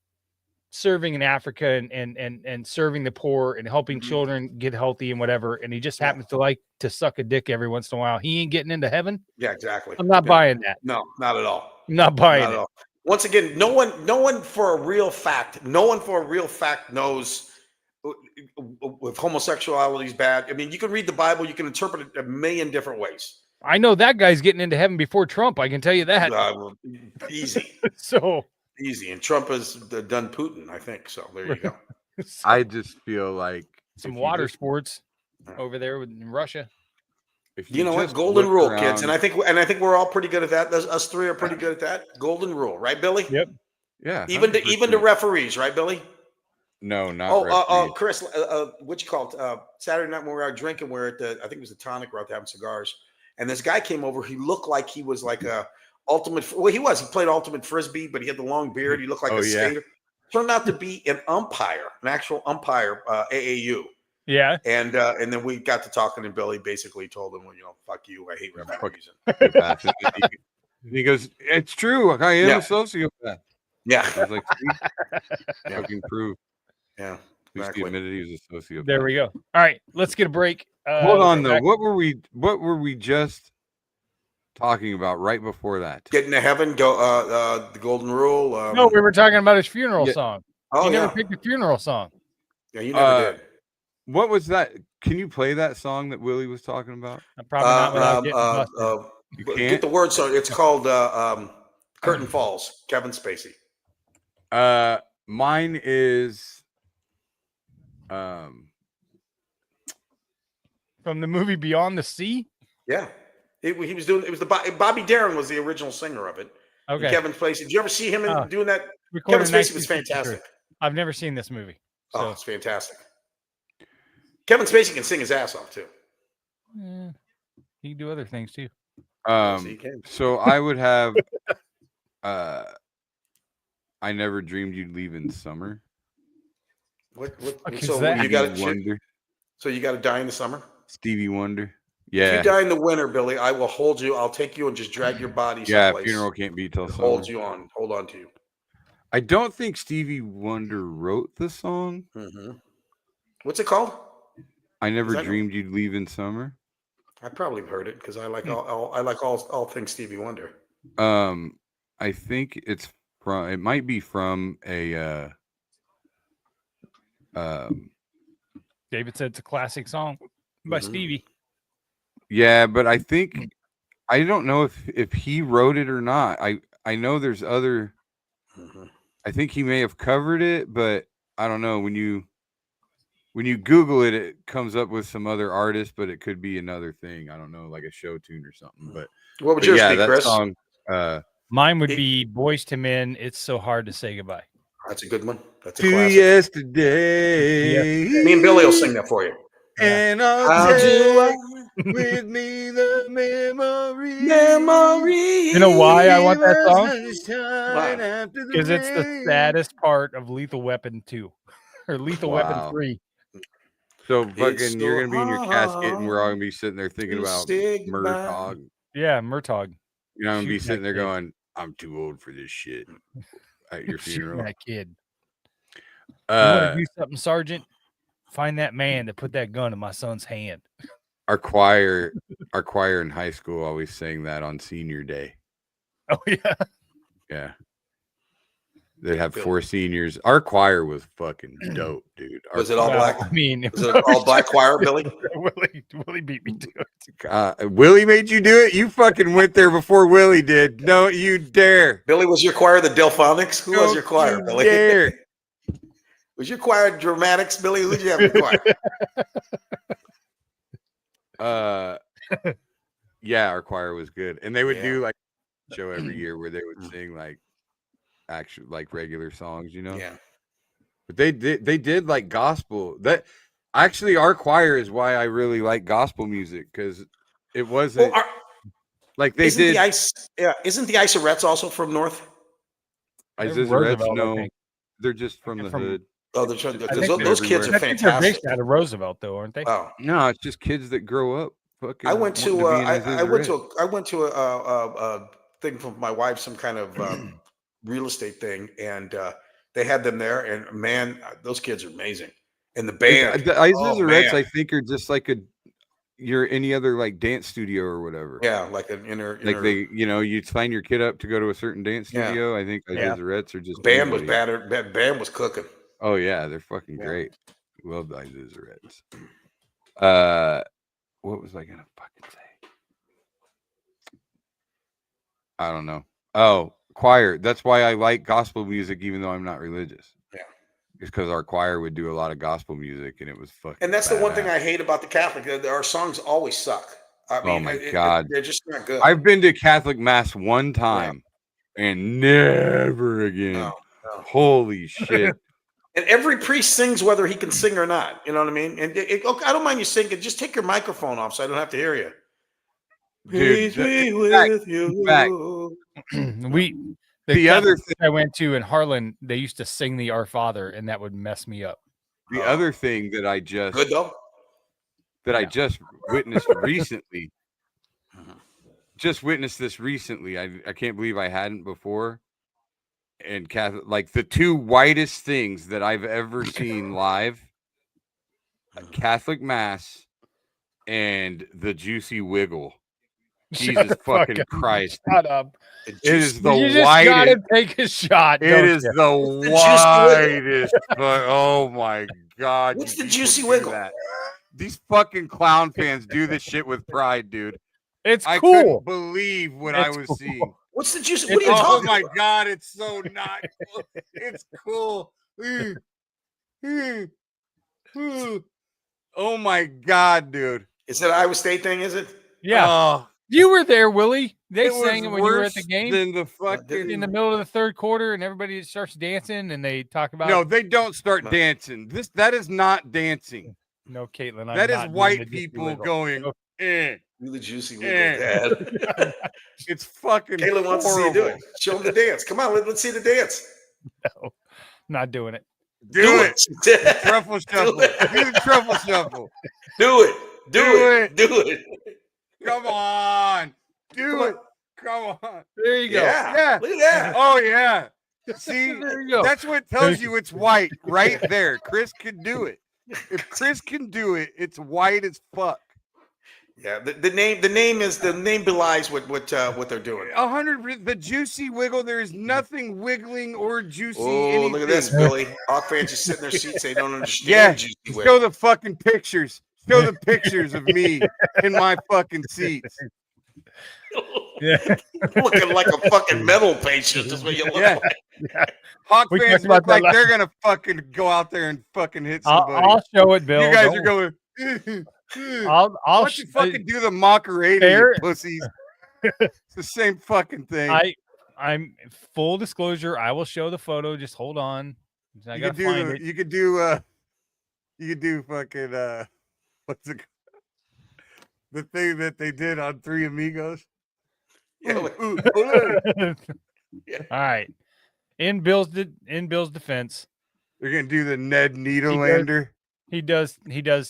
serving in Africa and serving the poor and helping children get healthy and whatever, and he just happens to like to suck a dick every once in a while, he ain't getting into heaven? Yeah, exactly. I'm not buying that. No, not at all. I'm not buying it. Once again, no one for a real fact knows if homosexuality is bad. I mean, you can read the Bible, you can interpret it a million different ways. I know that guy's getting into heaven before Trump. I can tell you that. Easy. So easy. And Trump has done Putin, I think. So there you go. I just feel like some water sports over there in Russia. You know what? Golden rule, kids. And I think we're all pretty good at that. Us three are pretty good at that. Golden rule, right, Billy? Yep. Yeah. Even the referees, right, Billy? No, not Chris, what you call it? Saturday night when we were out drinking, we're at I think it was the Tonic, we're out there having cigars, and this guy came over. He looked like he was like a ultimate. Well, he played ultimate frisbee, but he had the long beard. He looked like a skater. Turned out to be an umpire, an actual umpire, AAU. Yeah. And then we got to talking, and Billy basically told him, well, fuck you, I hate referees. He goes, it's true. I am a sociopath. Yeah. I was like, fucking prove. Yeah. At least he admitted he was a sociopath. There we go. All right, let's get a break. Hold on though. What were we just talking about right before that? Getting to heaven, the golden rule. No, we were talking about his funeral song. Oh, you never picked a funeral song. Yeah, you never did. What was that? Can you play that song that Willie was talking about? Probably not without getting busted. You can't? Get the word. So it's called Curtain Falls. Kevin Spacey. Mine is from the movie Beyond the Sea. Yeah, he was doing. It was Bobby Darin was the original singer of it. Okay. And Kevin Spacey. Did you ever see him doing that? Kevin Spacey was fantastic. I've never seen this movie. So. Oh, it's fantastic. Kevin Spacey can sing his ass off too. Yeah, he can do other things too. So I would have. I never dreamed you'd leave in summer. What so that? You got to. So you got to die in the summer. Stevie Wonder. Yeah. If you die in the winter, Billy, I will hold you. I'll take you and just drag your body. Yeah, someplace. funeral can't be till summer. Hold on to you. I don't think Stevie Wonder wrote the song. Mm-hmm. What's it called? I never dreamed you'd leave in summer. I probably heard it because I like all things Stevie Wonder. I think it's from. It might be from a. David said it's a classic song by Stevie. Yeah, but I think I don't know if he wrote it or not. I know there's other. I think he may have covered it, but I don't know. When you Google it, it comes up with some other artist, but it could be another thing. I don't know, like a show tune or something. But what would yours be, that Chris? Song, mine would be Boys to Men. It's so hard to say goodbye. That's a good one. That's a to classic. Yesterday. Yeah. Me and Billy will sing that for you. And I'll take with me the memory. You know why I want that song? Because it's the saddest part of Lethal Weapon 2 or Lethal Weapon 3. So fucking, you're gonna be in your casket, and we're all gonna be sitting there thinking about Murtaugh. Yeah, Murtaugh. You know, I'm gonna be sitting there going, "I'm too old for this shit." At your funeral, that kid. You want to do something, Sergeant? Find that man that put that gun in my son's hand. Our choir in high school always sang that on senior day. Oh yeah, yeah. They'd have 4 seniors. Our choir was fucking dope, dude. Was it all black? I mean, was it all black choir, Billy? Willie beat me to it. Willie made you do it? You fucking went there before Willie did. No, you dare. Billy, was your choir the Delphonics? Who was your choir, Billy? Dare. Was your choir Dramatics, Billy? Who'd you have in your choir? Yeah, our choir was good. And they would do like a show every year where they would sing like actual like regular songs, you know. Yeah, but they did like gospel. That actually, our choir is why I really like gospel music, because it wasn't like they did. Isn't the Isorettes also from North? Isorettes, no, they're just from the hood. Oh, those kids are fantastic. They're based out of Roosevelt, though, aren't they? Oh no, it's just kids that grow up. Fucking I went to a thing from my wife, some kind of real estate thing, and they had them there, and man, those kids are amazing. And the band, the Isorettes, I think, are just like any other like dance studio or whatever. Yeah, like an inner like they, you sign your kid up to go to a certain dance studio. I think Isorettes are just band was battered. Band was cooking. Oh yeah, they're fucking great. Love the Isorettes. What was I gonna fucking say? I don't know. Oh, choir. That's why I like gospel music, even though I'm not religious. Yeah, it's because our choir would do a lot of gospel music, and it was fucking. And that's the one thing I hate about the Catholic. Our songs always suck. I mean, oh my god, they're just not good. I've been to Catholic mass one time, and never again. No. Holy shit. And every priest sings whether he can sing or not. You know what I mean? And okay, I don't mind you singing. Just take your microphone off so I don't have to hear you. Dude, Peace be with you. The other thing I went to in Harlan, they used to sing the Our Father, and that would mess me up. The other thing that I just Good though. I just witnessed recently. Just witnessed this recently. I can't believe I hadn't before. And Catholic, like the two whitest things that I've ever seen live: a Catholic Mass and the Juicy Wiggle. Jesus fucking Christ! Shut up! It is the you just whitest. gotta take a shot. It is the whitest. Oh my God! What's the Juicy Wiggle? That. These fucking clown fans do this shit with pride, dude. It's I cool. couldn't believe what I was seeing. What's the Juicy? What are you Oh talking my about? God! It's so not. It's cool. Oh my God, dude! Is it an Iowa State thing? Is it? Yeah, Oh, you were there, Willie. They it sang it was when you were at worse the game than the fucking. in the middle of the third quarter, and everybody starts dancing, and they talk about No, they don't start dancing. That is not dancing. No, Caitlin. I'm That is not doing white the Juicy people Wiggle. going. Eh. Do the Juicy Wiggle, Dad. It's fucking. Kayla wants to see you do it. Show him the dance. Come on, let's see the dance. No, not doing it. Do it. it. Truffle shuffle. Do the truffle shuffle. Do it. Do it. Come on. Do it. Come on. There you go. Yeah. Look at that. Oh yeah. See, There you go. that's what tells you it's white right there. Chris can do it. If Chris can do it, it's white as fuck. Yeah, the name belies what they're doing. 100%. The Juicy Wiggle. There is nothing wiggling or juicy. Oh, anything. look at this, Billy. Hawk fans just sit in their seats. They don't understand. Yeah, Juicy show Wiggle. the fucking pictures. Show the pictures of me in my fucking seats. Yeah. Looking like a fucking mental patient is what you look Yeah. like. Hawk We fans talked about look that like last- they're gonna fucking go out there and fucking hit somebody. I'll show it, Bill. You guys Don't- are going. I'll Why don't you fucking do the Macarena, you Fair- pussies? It's the same fucking thing. I'm full disclosure. I will show the photo. Just hold on. I you gotta could find do. it. You could do fucking. What's it? The thing that they did on Three Amigos. Yeah, Ooh, ooh. All right. In Bill's defense, They're gonna do the Ned Needlander. he does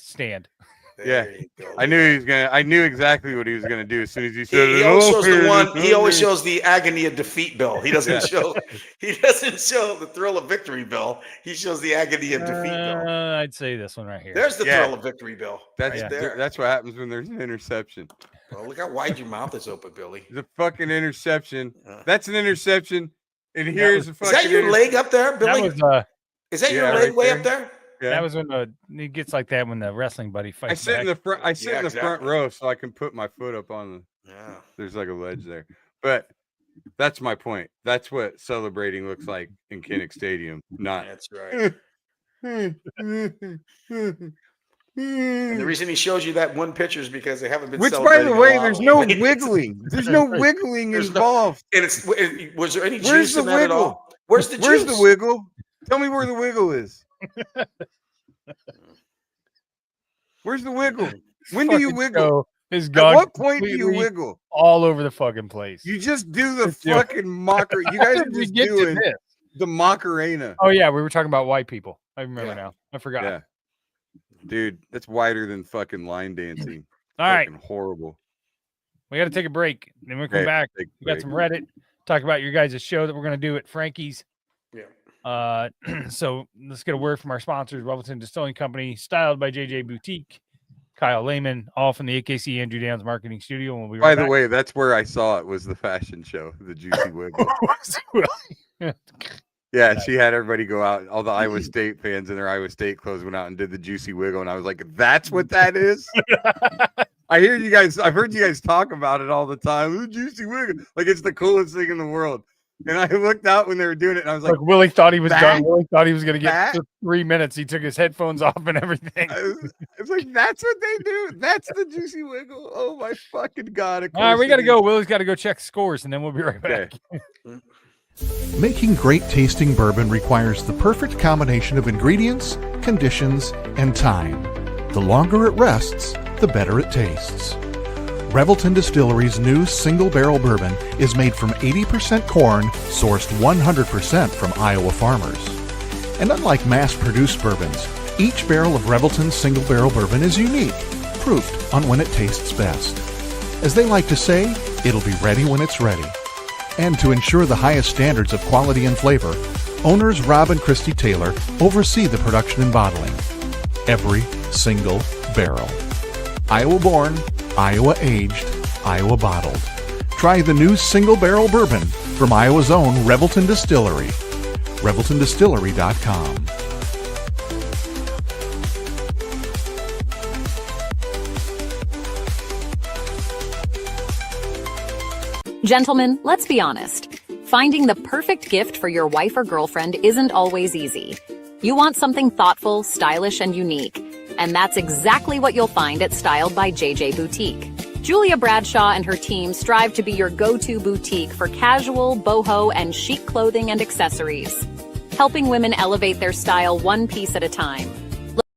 stand. there you go. I knew he was gonna. I knew exactly what he was gonna do as soon as he said He it. always shows the Okay, one. He always okay. shows the agony of defeat, Bill. He doesn't show. He doesn't show the thrill of victory, Bill. He shows the agony of defeat, Bill. I'd say this one right here. There's the Yeah. thrill of victory, Bill. That's right there. that's what happens when there's an interception. Well, look how wide your mouth is open, Billy. The fucking interception. Uh. that's an interception. And here's the Is fucking. that your leg up there, Billy? That was Is that your Yeah, leg right way there. up there? Yeah. that was when it gets like that when the wrestling buddy fights. I sit in the front. I sit Yeah, in the front exactly. row so I can put my foot up on the. Yeah. There's like a ledge there, but that's my point. That's what celebrating looks like in Kinnick Stadium. Not. That's right. And the reason he shows you that one picture is because they haven't been. Which, by celebrating the a way, lot there's lately. no wiggling. There's no wiggling There's no- involved. And it's was there any Where's juice the in that at wiggle? all? Where's the Where's juice? the wiggle? Tell me where the wiggle is. Where's the wiggle? When do you fucking wiggle? show is At gone what point do you completely wiggle? all over the fucking place. You just do the It's doing- fucking mockery. You guys How are did we just get to doing this? the Macarena. Oh yeah, we were talking about white people. I remember Yeah. now. I forgot. Yeah. Dude, that's wider than fucking line dancing. All right, Fucking horrible. we got to take a break. Then we'll come Okay, back. take a We got break. some Reddit. Talk about your guys' show that we're going to do at Frankie's. Yeah. So let's get a word from our sponsors, Revelton Distilling Company, styled by JJ Boutique, Kyle Lehman, all from the AKC Andrew Downs Marketing Studio. And we'll be right By the back. way, that's where I saw it was the fashion show, the Juicy Wiggle. Yeah, she had everybody go out. All the Iowa State fans in their Iowa State clothes went out and did the Juicy Wiggle, and I was like, "That's what that is." I've heard you guys talk about it all the time. The Juicy Wiggle, like it's the coolest thing in the world. And I looked out when they were doing it, and I was like, Like Willie thought he was that- done. Willie thought he was going to get that- to 3 minutes. He took his headphones off and everything. It's like that's what they do. That's the Juicy Wiggle. Oh my fucking god! Of All right, course we it got to is. go. Willie's got to go check scores, and then we'll be right back. Okay. Making great tasting bourbon requires the perfect combination of ingredients, conditions, and time. The longer it rests, the better it tastes. Revelton Distillery's new single barrel bourbon is made from 80% corn, sourced 100% from Iowa farmers. And unlike mass-produced bourbons, each barrel of Revelton's single barrel bourbon is unique, proofed on when it tastes best. As they like to say, it'll be ready when it's ready. And to ensure the highest standards of quality and flavor, owners Rob and Christy Taylor oversee the production and bottling. Every single barrel. Iowa born, Iowa aged, Iowa bottled. Try the new single barrel bourbon from Iowa's own Revelton Distillery. ReveltonDistillery.com. Gentlemen, let's be honest. Finding the perfect gift for your wife or girlfriend isn't always easy. You want something thoughtful, stylish, and unique. And that's exactly what you'll find at Styled by JJ Boutique. Julia Bradshaw and her team strive to be your go-to boutique for casual, boho, and chic clothing and accessories, helping women elevate their style one piece at a time.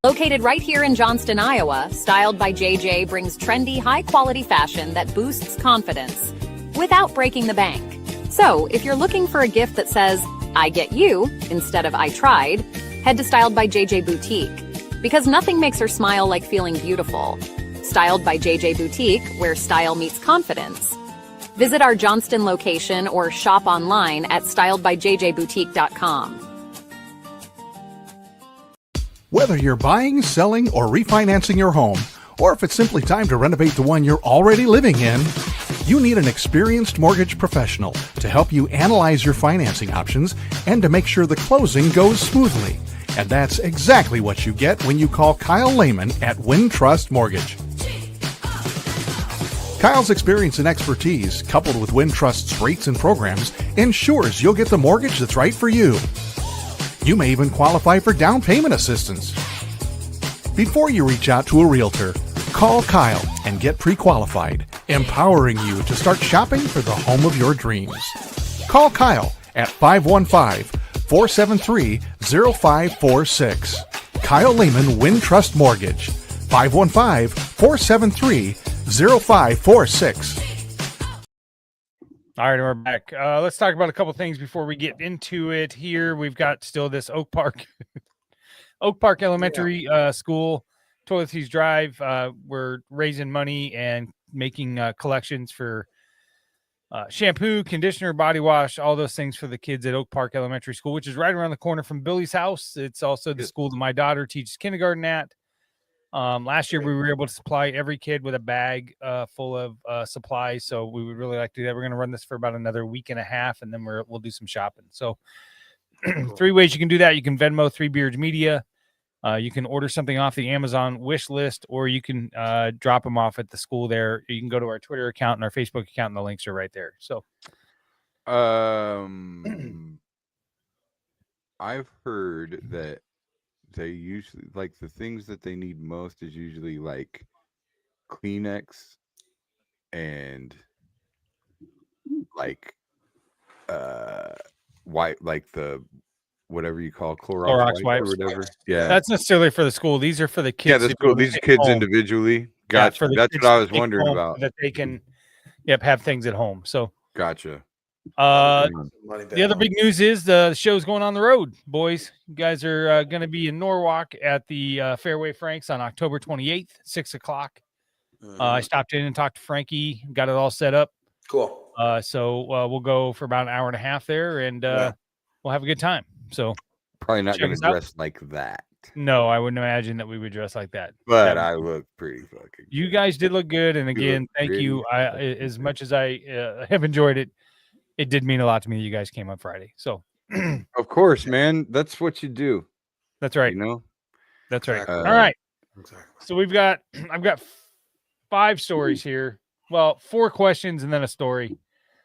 Located right here in Johnston, Iowa, Styled by JJ brings trendy, high-quality fashion that boosts confidence without breaking the bank. So, if you're looking for a gift that says, I get you, instead of I tried, head to Styled by JJ Boutique. Because nothing makes her smile like feeling beautiful. Styled by JJ Boutique, where style meets confidence. Visit our Johnston location or shop online at styledbyjjboutique.com. Whether you're buying, selling, or refinancing your home, or if it's simply time to renovate the one you're already living in, you need an experienced mortgage professional to help you analyze your financing options and to make sure the closing goes smoothly. And that's exactly what you get when you call Kyle Lehman at Wintrust Mortgage. Kyle's experience and expertise, coupled with Wintrust's rates and programs, ensures you'll get the mortgage that's right for you. You may even qualify for down payment assistance. Before you reach out to a realtor, call Kyle and get pre-qualified, empowering you to start shopping for the home of your dreams. Call Kyle at 515-473-0546. Kyle Lehman Wintrust Mortgage, 515-473-0546. All right, we're back. Let's talk about a couple things before we get into it here. We've got still this Oak Park Elementary School, Toiletries Drive. We're raising money and making collections for shampoo, conditioner, body wash, all those things for the kids at Oak Park Elementary School, which is right around the corner from Billy's house. It's also the school that my daughter teaches kindergarten at. Last year we were able to supply every kid with a bag full of supplies, so we would really like to do that. We're going to run this for about another week and a half, and then we'll do some shopping. So 3 ways you can do that. You can Venmo 3 Beards Media. You can order something off the Amazon wish list, or you can drop them off at the school there. You can go to our Twitter account and our Facebook account, and the links are right there. So I've heard that they usually, like, the things that they need most is usually like Kleenex and like white, like the whatever you call Clorox wipes or whatever. Yeah, that's necessarily for the school. These are for the kids. Yeah, the school. These kids home. Individually. Gotcha. Yeah, that's what I was wondering about. That they can, have things at home. So gotcha. The other big news is the show's going on the road, boys. You guys are going to be in Norwalk at the Fairway Franks on October 28th, 6:00. I stopped in and talked to Frankie, got it all set up. Cool. So we'll go for about an hour and a half there, and we'll have a good time. So probably not going to dress like that. No, I wouldn't imagine that we would dress like that. But I look pretty fucking good. You guys did look good, and again, thank you. As much as I have enjoyed it, it did mean a lot to me that you guys came on Friday. So, of course, man, that's what you do. That's right. You know, that's right. All right. So I've got 5 stories here. Well, 4 questions and then a story.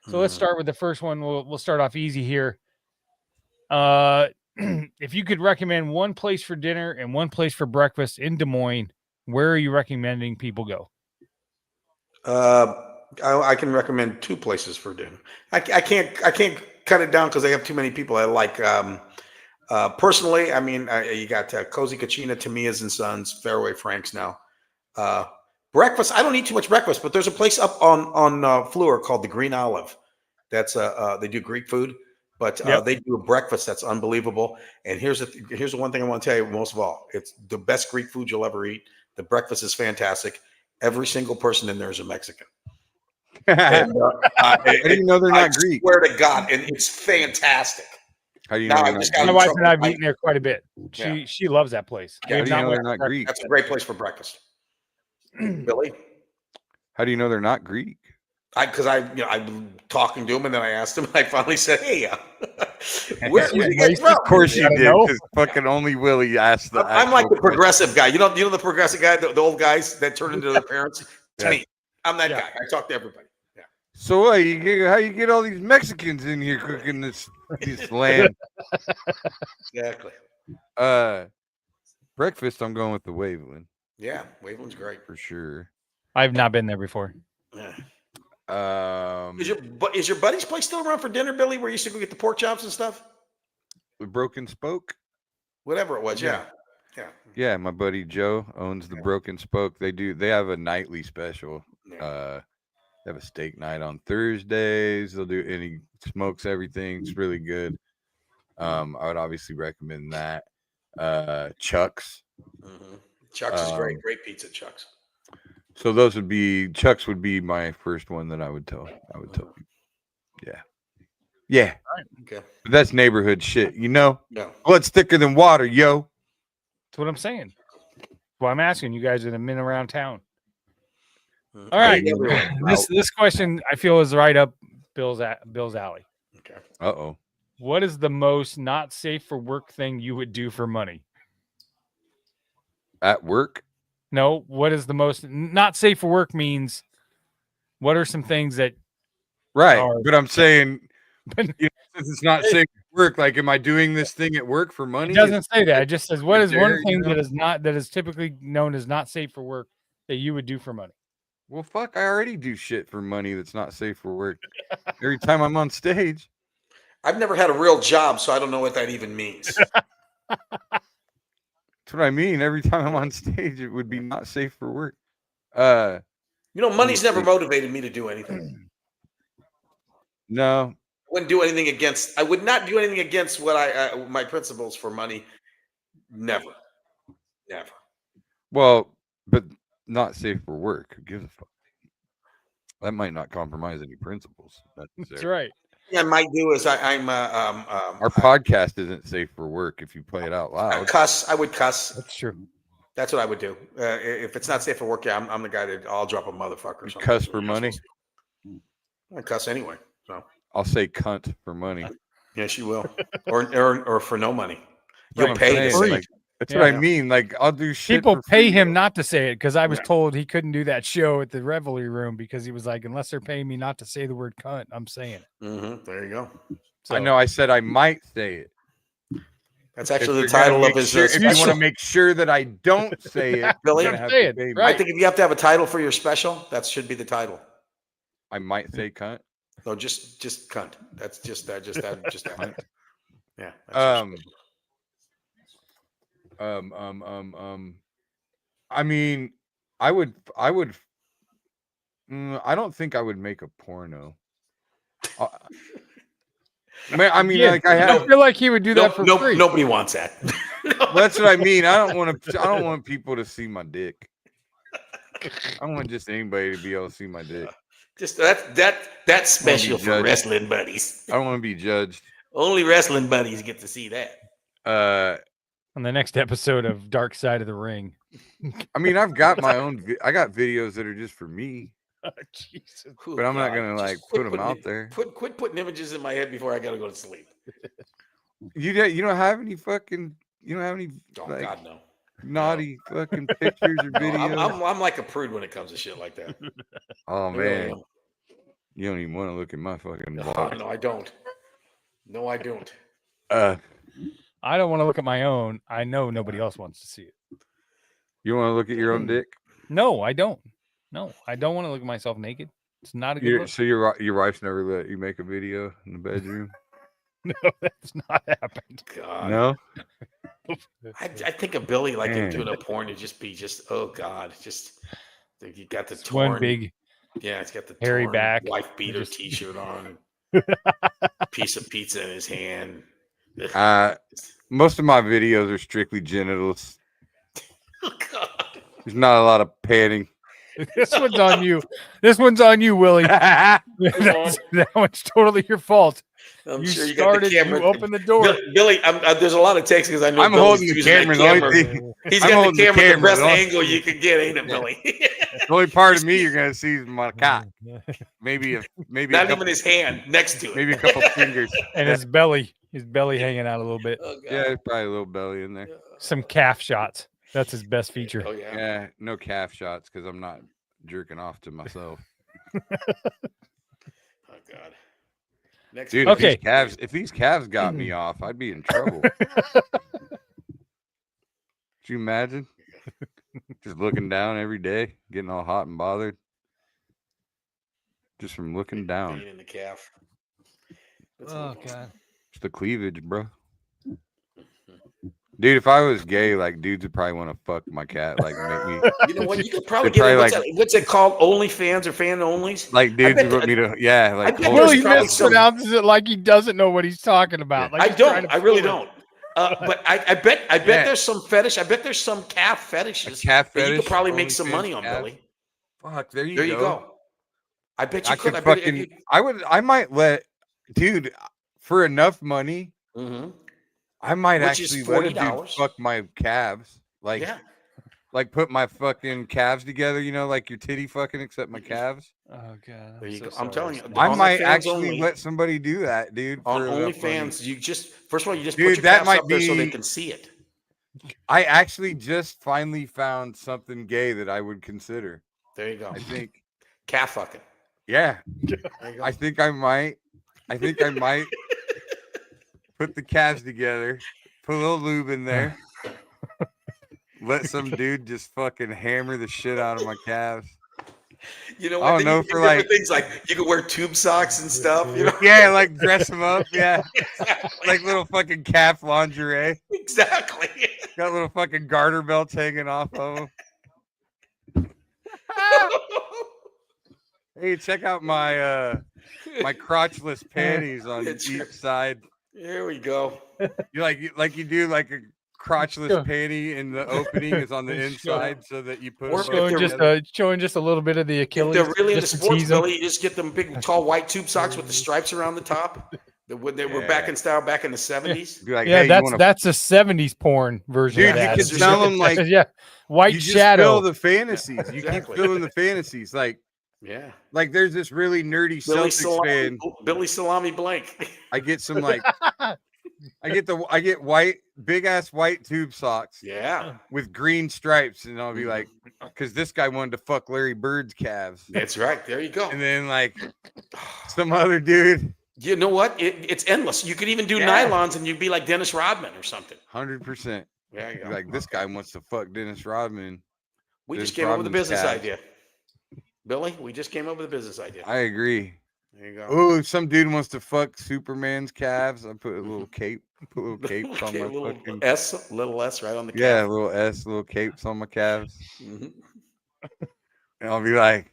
So let's start with the first one. We'll start off easy here. If you could recommend one place for dinner and one place for breakfast in Des Moines, where are you recommending people go? I can recommend 2 places for dinner. I can't cut it down because I have too many people. I like personally. I mean, you got Cozy Cucina, Tamiya's and Sons, Fairway Franks now. Breakfast. I don't eat too much breakfast, but there's a place up on Fleur called the Green Olive. That's they do Greek food, but they do a breakfast that's unbelievable. And here's the one thing I want to tell you most of all: it's the best Greek food you'll ever eat. The breakfast is fantastic. Every single person in there is a Mexican. And, How do you know they're not Greek? I swear to God, and it's fantastic. How do you know they're not My Greek? wife and I have eaten there quite a bit. She loves that place. Yeah, How do you know they're not Greek? That's a great place for breakfast. Billy? How do you know they're not Greek? Because I'm talking to him, and then I asked him, and I finally said, "Hey, where you guys from?" Of course you did, because fucking only Willie asked the. I'm like the progressive guy. You know the progressive guy, the old guys that turn into their parents. To me, I'm that guy. I talk to everybody. Yeah. So how you get all these Mexicans in here cooking this land? Exactly. Breakfast. I'm going with the Waveland. Yeah, Waveland's great for sure. I've not been there before. Yeah. Is your buddy's place still around for dinner, Billy? Where you used to go get the pork chops and stuff? The Broken Spoke, whatever it was. Yeah. Yeah. My buddy Joe owns the Broken Spoke. They have a nightly special. Yeah. They have a steak night on Thursdays. They'll do he smokes everything. It's really good. I would obviously recommend that. Chuck's. Mm-hmm. Chuck's is great. Great pizza, Chuck's. So Chuck's would be my first one that I would tell people. Yeah. Right. Okay. But that's neighborhood shit, No. Blood's thicker than water, yo. That's what I'm saying. Well, I'm asking you guys that have been around town. All right. This question I feel is right up Bill's alley. Okay. Uh-oh. What is the most not safe for work thing you would do for money? At work? No, what is the most not safe for work means what are some things that but I'm saying since it's not safe for work, like am I doing this thing at work for money? It doesn't say that. It just says what is one thing that is typically known as not safe for work that you would do for money? Well, fuck, I already do shit for money that's not safe for work. Every time I'm on stage. I've never had a real job, so I don't know what that even means. That's what I mean. Every time I'm on stage, it would be not safe for work. Money's never motivated me to do anything. No. I would not do anything against what my principles for money. Never. Well, but not safe for work. Who gives a fuck? That might not compromise any principles. That's right. Yeah, I might do is I'm our podcast isn't safe for work if you play it out loud. I would cuss. That's true. That's what I would do. If it's not safe for work, I'm the guy that I'll drop a motherfucker or something. Cuss for money? I cuss anyway. So I'll say cunt for money. Yes, you will. or for no money. You'll pay to say it. That's what I mean. Like I'll do shit. People pay him not to say it because I was told he couldn't do that show at the Revelry Room because he was like, unless they're paying me not to say the word cunt, I'm saying it. Mm-hmm. There you go. So, I know. I said I might say it. That's actually the title of his. If you want to make sure that I don't say it, Billy, say it. Right. I think if you have to have a title for your special, that should be the title. I might say cunt. No, just cunt. That's just that. Yeah. I mean, I would. I don't think I would make a porno. I mean, like I feel like he would do that for free. Nobody wants that. That's what I mean. I don't want people to see my dick. I want just anybody to be able to see my dick. Just that's special for wrestling buddies. I don't want to be judged. Only wrestling buddies get to see that. On the next episode of Dark Side of the Ring. I mean, I've got my own. I got videos that are just for me. Oh, Jesus. But I'm not gonna put them out there. Quit putting images in my head before I gotta go to sleep. You don't have any fucking. You don't have any. Oh God, no. Naughty fucking pictures or videos. I'm like a prude when it comes to shit like that. Oh man, you don't even want to look at my fucking blog. No, I don't. No, I don't. I don't want to look at my own. I know nobody else wants to see it. You want to look at your own dick? No, I don't. No, I don't want to look at myself naked. It's not a good look. So your wife's never let you make a video in the bedroom? No, that's not happened. God. No. I think of Billy like Man. doing a porn to just be oh God, just you got the It's torn. one big Yeah, it's got the hairy torn back. wife beater Just- T-shirt on, piece of pizza in his hand. Most of my videos are strictly genitals. Oh God. There's not a lot of panning. This one's on you. This one's on you, Willie. that one's totally your fault. I'm You sure you started. got the camera. You opened the door. Billy, there's a lot of texts because I know I'm Billy's holding the using that camera. The only thing- He's I'm got holding the camera, the camera, best the only- angle you can get, ain't it, Billy? The only part of me you're gonna see is my cock. Maybe Not even his hand next to it. maybe a couple fingers. And his belly hanging out a little bit. Oh, God. Yeah, there's probably a little belly in there. Some calf shots. That's his best feature. Oh yeah. Yeah, no calf shots because I'm not jerking off to myself. Oh God. Next. Dude, Okay. if these calves got me off, I'd be in trouble. Could you imagine? Just looking down every day, getting all hot and bothered. Just from looking down. Pain in the calf. Let's Oh move on. God. It's the cleavage, bro. Dude, if I was gay, like dudes would probably want to fuck my cat, like make me You know what? You could probably They'd get probably what's it called? OnlyFans or fan onlys? like dudes bet would want me to like bet hold Willie there's probably some- mispronounces it like he doesn't know what he's talking about. Like I he's trying don't. to I really fool don't. But I bet Yeah. there's some fetish. I bet there's some calf fetishes. calf that you fetish, could probably make some OnlyFans money on, calf. Billy. fuck. There you There you go. I bet you I could. could I bet fucking. I might let, dude, for enough money. Mm-hmm. I might Which is actually let a dude $40. fuck my calves. Like, Yeah. like put my fucking calves together, you know, like your titty fucking, except my calves. Oh God. There you go. I'm telling you. I on might OnlyFans actually only- let somebody do that, dude. on for enough money. OnlyFans. You just first of all, you just Dude, put your that calves might up there so they be- can see it. I actually just finally found something gay that I would consider. There you go. I think, Calf fucking. yeah, There you go. I think I might put the calves together, put a little lube in there, let some dude just fucking hammer the shit out of my calves. You know I what? don't Then know, you can for do different like- things like you can wear tube socks and stuff. You know Yeah, like dress them up, yeah, exactly. like little fucking calf lingerie. Exactly. Got little fucking garter belts hanging off of them. Hey, check out my my crotchless panties on It's each right. side. Here we go. You do like a crotchless Sure. panty, and the opening is on the Sure. inside, so that you put Or them if Showing they're- just showing just a little bit of the If Achilles. they're really into just to sports, tease 'em. Billy, you just get them big, tall, white tube socks with the stripes around the top. They were back in style back in the 70s. Be like, Yeah, hey, you that's wanna- that's a '70s porn version. dude. of You that. can It's tell just- them like yeah, white you just shadow. fill the fantasies. You Exactly. keep filling the fantasies. Yeah. Like there's this really nerdy Billy Celtics fan. Billy Salami Blank. I get some like I get white, big ass white tube socks Yeah. with green stripes, and I'll be Mhm. like, because this guy wanted to fuck Larry Bird's calves, That's right. There you go. and then like some other dude, You know what? It's endless. You could even do Yeah. nylons and you'd be like Dennis Rodman or something. 100%. There you go. Like this guy wants to fuck Dennis Rodman. We just Dennis came up with a Rodman's business calves. idea. Billy, we just came up with a business idea. I agree. There you go. Oh, some dude wants to fuck Superman's calves. I put a little cape, put little capes on Okay, my little fucking. little S right on the Yeah, calf. little S, little capes on my calves. Mhm. And I'll be like,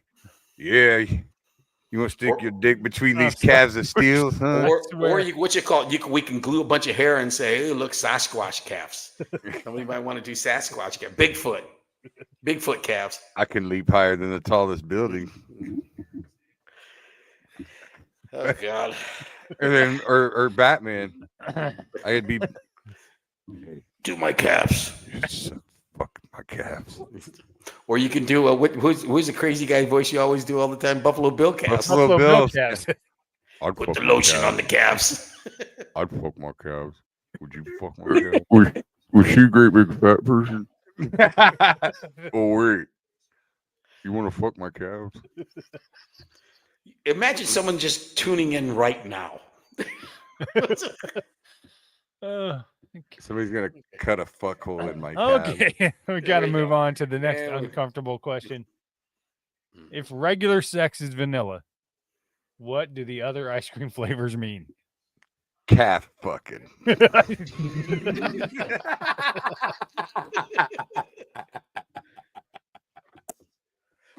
yeah, you want to stick Or- your dick between these Oh, calves of steel, huh? Or you, what you call it? We can glue a bunch of hair and say, "Hey, look, Sasquatch calves." Somebody might want to do Sasquatch calves. Bigfoot calves. I can leap higher than the tallest building. Oh God. And then, or Batman. I'd be, Do my calves. fuck my calves. Or you can do who's the crazy guy voice you always do all the time? Buffalo Bill calves. Buffalo Bills. calves. I'd Put fuck the my lotion on calves. the calves. I'd fuck my calves. Would you fuck my calves? Was she a great big fat person? Oh wait, you want to fuck my calves? Imagine someone just tuning in right now. Somebody's gonna cut a fuck hole in my calves. Okay, we got to we move go. on to the next There we go. uncomfortable question. If regular sex is vanilla, what do the other ice cream flavors mean? calf fucking.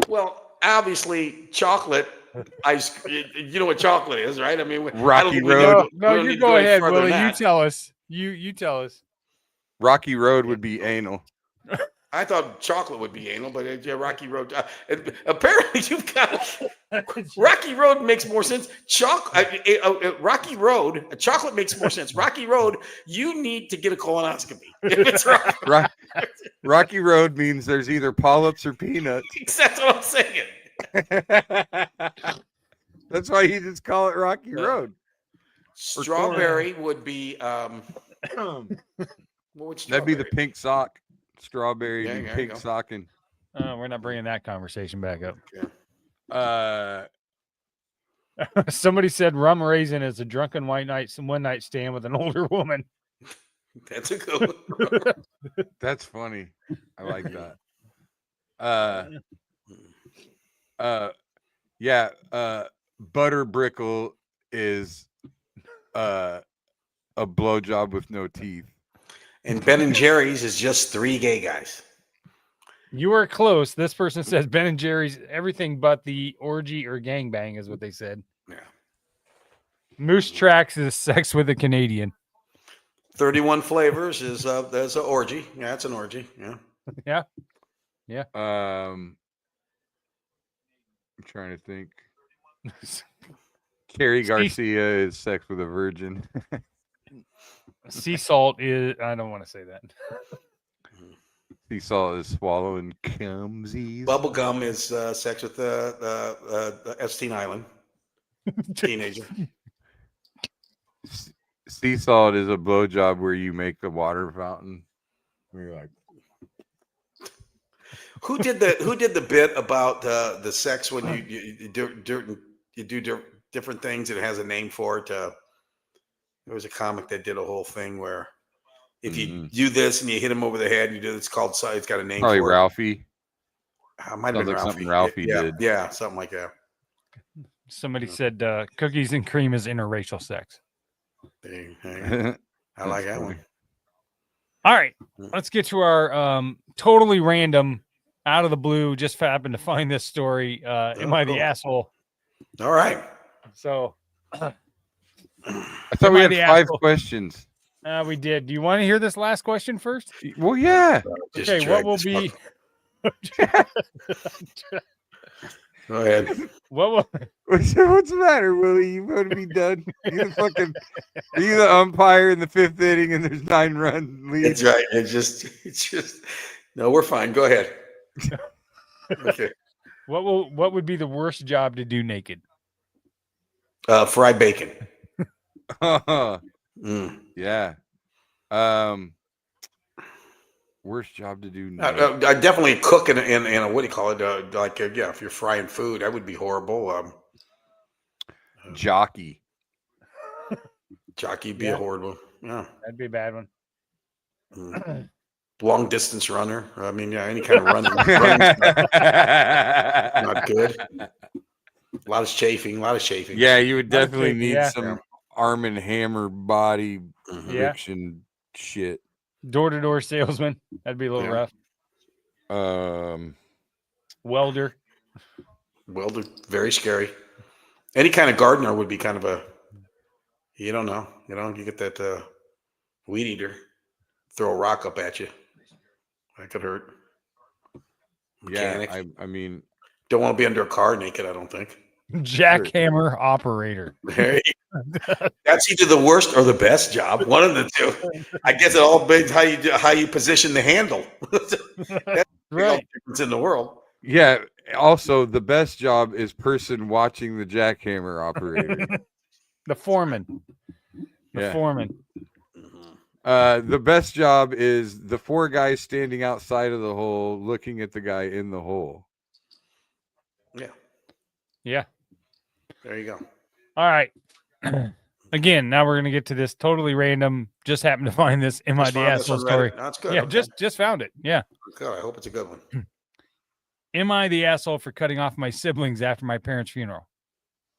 Well, obviously, chocolate ice. You know what chocolate is, right? I mean, Rocky we Road. No, don't you need to go any ahead, further than Willie. You that. tell us. You tell us. Rocky Road would be anal. I thought chocolate would be anal, but yeah, Rocky Road. Apparently, you've got Rocky Road makes more sense. Rocky Road, chocolate makes more sense. Rocky Road, you need to get a colonoscopy. If it's Rocky Road means there's either polyps or peanuts. That's what I'm saying. That's why you just call it Rocky Road. Strawberry would be. What would That'd be the strawberry? pink sock. Strawberry Yeah, and there you pink go. socking. We're not bringing that conversation back up. Uh, Somebody said rum raisin is a drunken one night stand with an older woman. That's a good one. That's funny. I like that. Yeah. Butter brickle is a blowjob with no teeth. And Ben and Jerry's is just 3 gay guys. You are close. This person says Ben and Jerry's everything but the orgy or gangbang is what they said. Yeah. Moose Tracks is sex with a Canadian. 31 flavors is there's an orgy. Yeah, it's an orgy. Yeah. Yeah. I'm trying to think. Carrie Garcia is sex with a virgin. Sea salt is, I don't want to say that. Sea salt is swallowing cumsies. Bubblegum is sex with the Epstein Island teenager. Sea salt is a blowjob where you make the water fountain. Where you're like, Who did the bit about the sex when you do different things and it has a name for it? There was a comic that did a whole thing where if you do this and you hit him over the head, you do it's called. It's got a name. probably for Ralphie. It. Might have been Sounds like Ralphie. something Ralphie did. Yeah, something like that. Somebody said cookies and cream is interracial sex. I like that one. All right, let's get to our totally random, out of the blue. Just happened to find this story. Am I the asshole? All right. So I thought we had 5 questions. we did. Do you want to hear this last question first? Well, yeah. Just Okay, what drag will this be? Go ahead. What will? What's the matter, Willie? You want to be done? Are you the umpire in the 5th inning and there's 9-run lead? That's right. It's just. No, we're fine. Go ahead. Okay. What would be the worst job to do naked? Fried bacon. Yeah. Worst job to do. I definitely cook in a what do you call it? If you're frying food, that would be horrible. Jockey. Jockey would be a horrible. Yeah. That'd be a bad one. Long distance runner. I mean, yeah, any kind of running. Not good. A lot of chafing. Yeah, you would definitely need yeah. some Arm and Hammer body friction shit. Door-to-door salesman. That'd be a little rough. Welder. Very scary. Any kind of gardener would be kind of a. You don't know. You get that weed eater, throw a rock up at you. That could hurt. Mechanic. Yeah, I mean, don't want to be under a car naked. I don't think. Jackhammer operator. That's either the worst or the best job. One of the two. I guess it all depends how you position the handle. That's Right. the difference in the world. yeah. Also, the best job is person watching the jackhammer operator. The foreman. Yeah. Foreman. The best job is the 4 guys standing outside of the hole looking at the guy in the hole. Yeah. There you go. All right. Again, now we're gonna get to this totally random. Just happened to find this. Am I Just the found this asshole on story? Reddit. That's good. Yeah, Okay. just found it. Yeah. Good. I hope it's a good one. Am I the asshole for cutting off my siblings after my parents' funeral?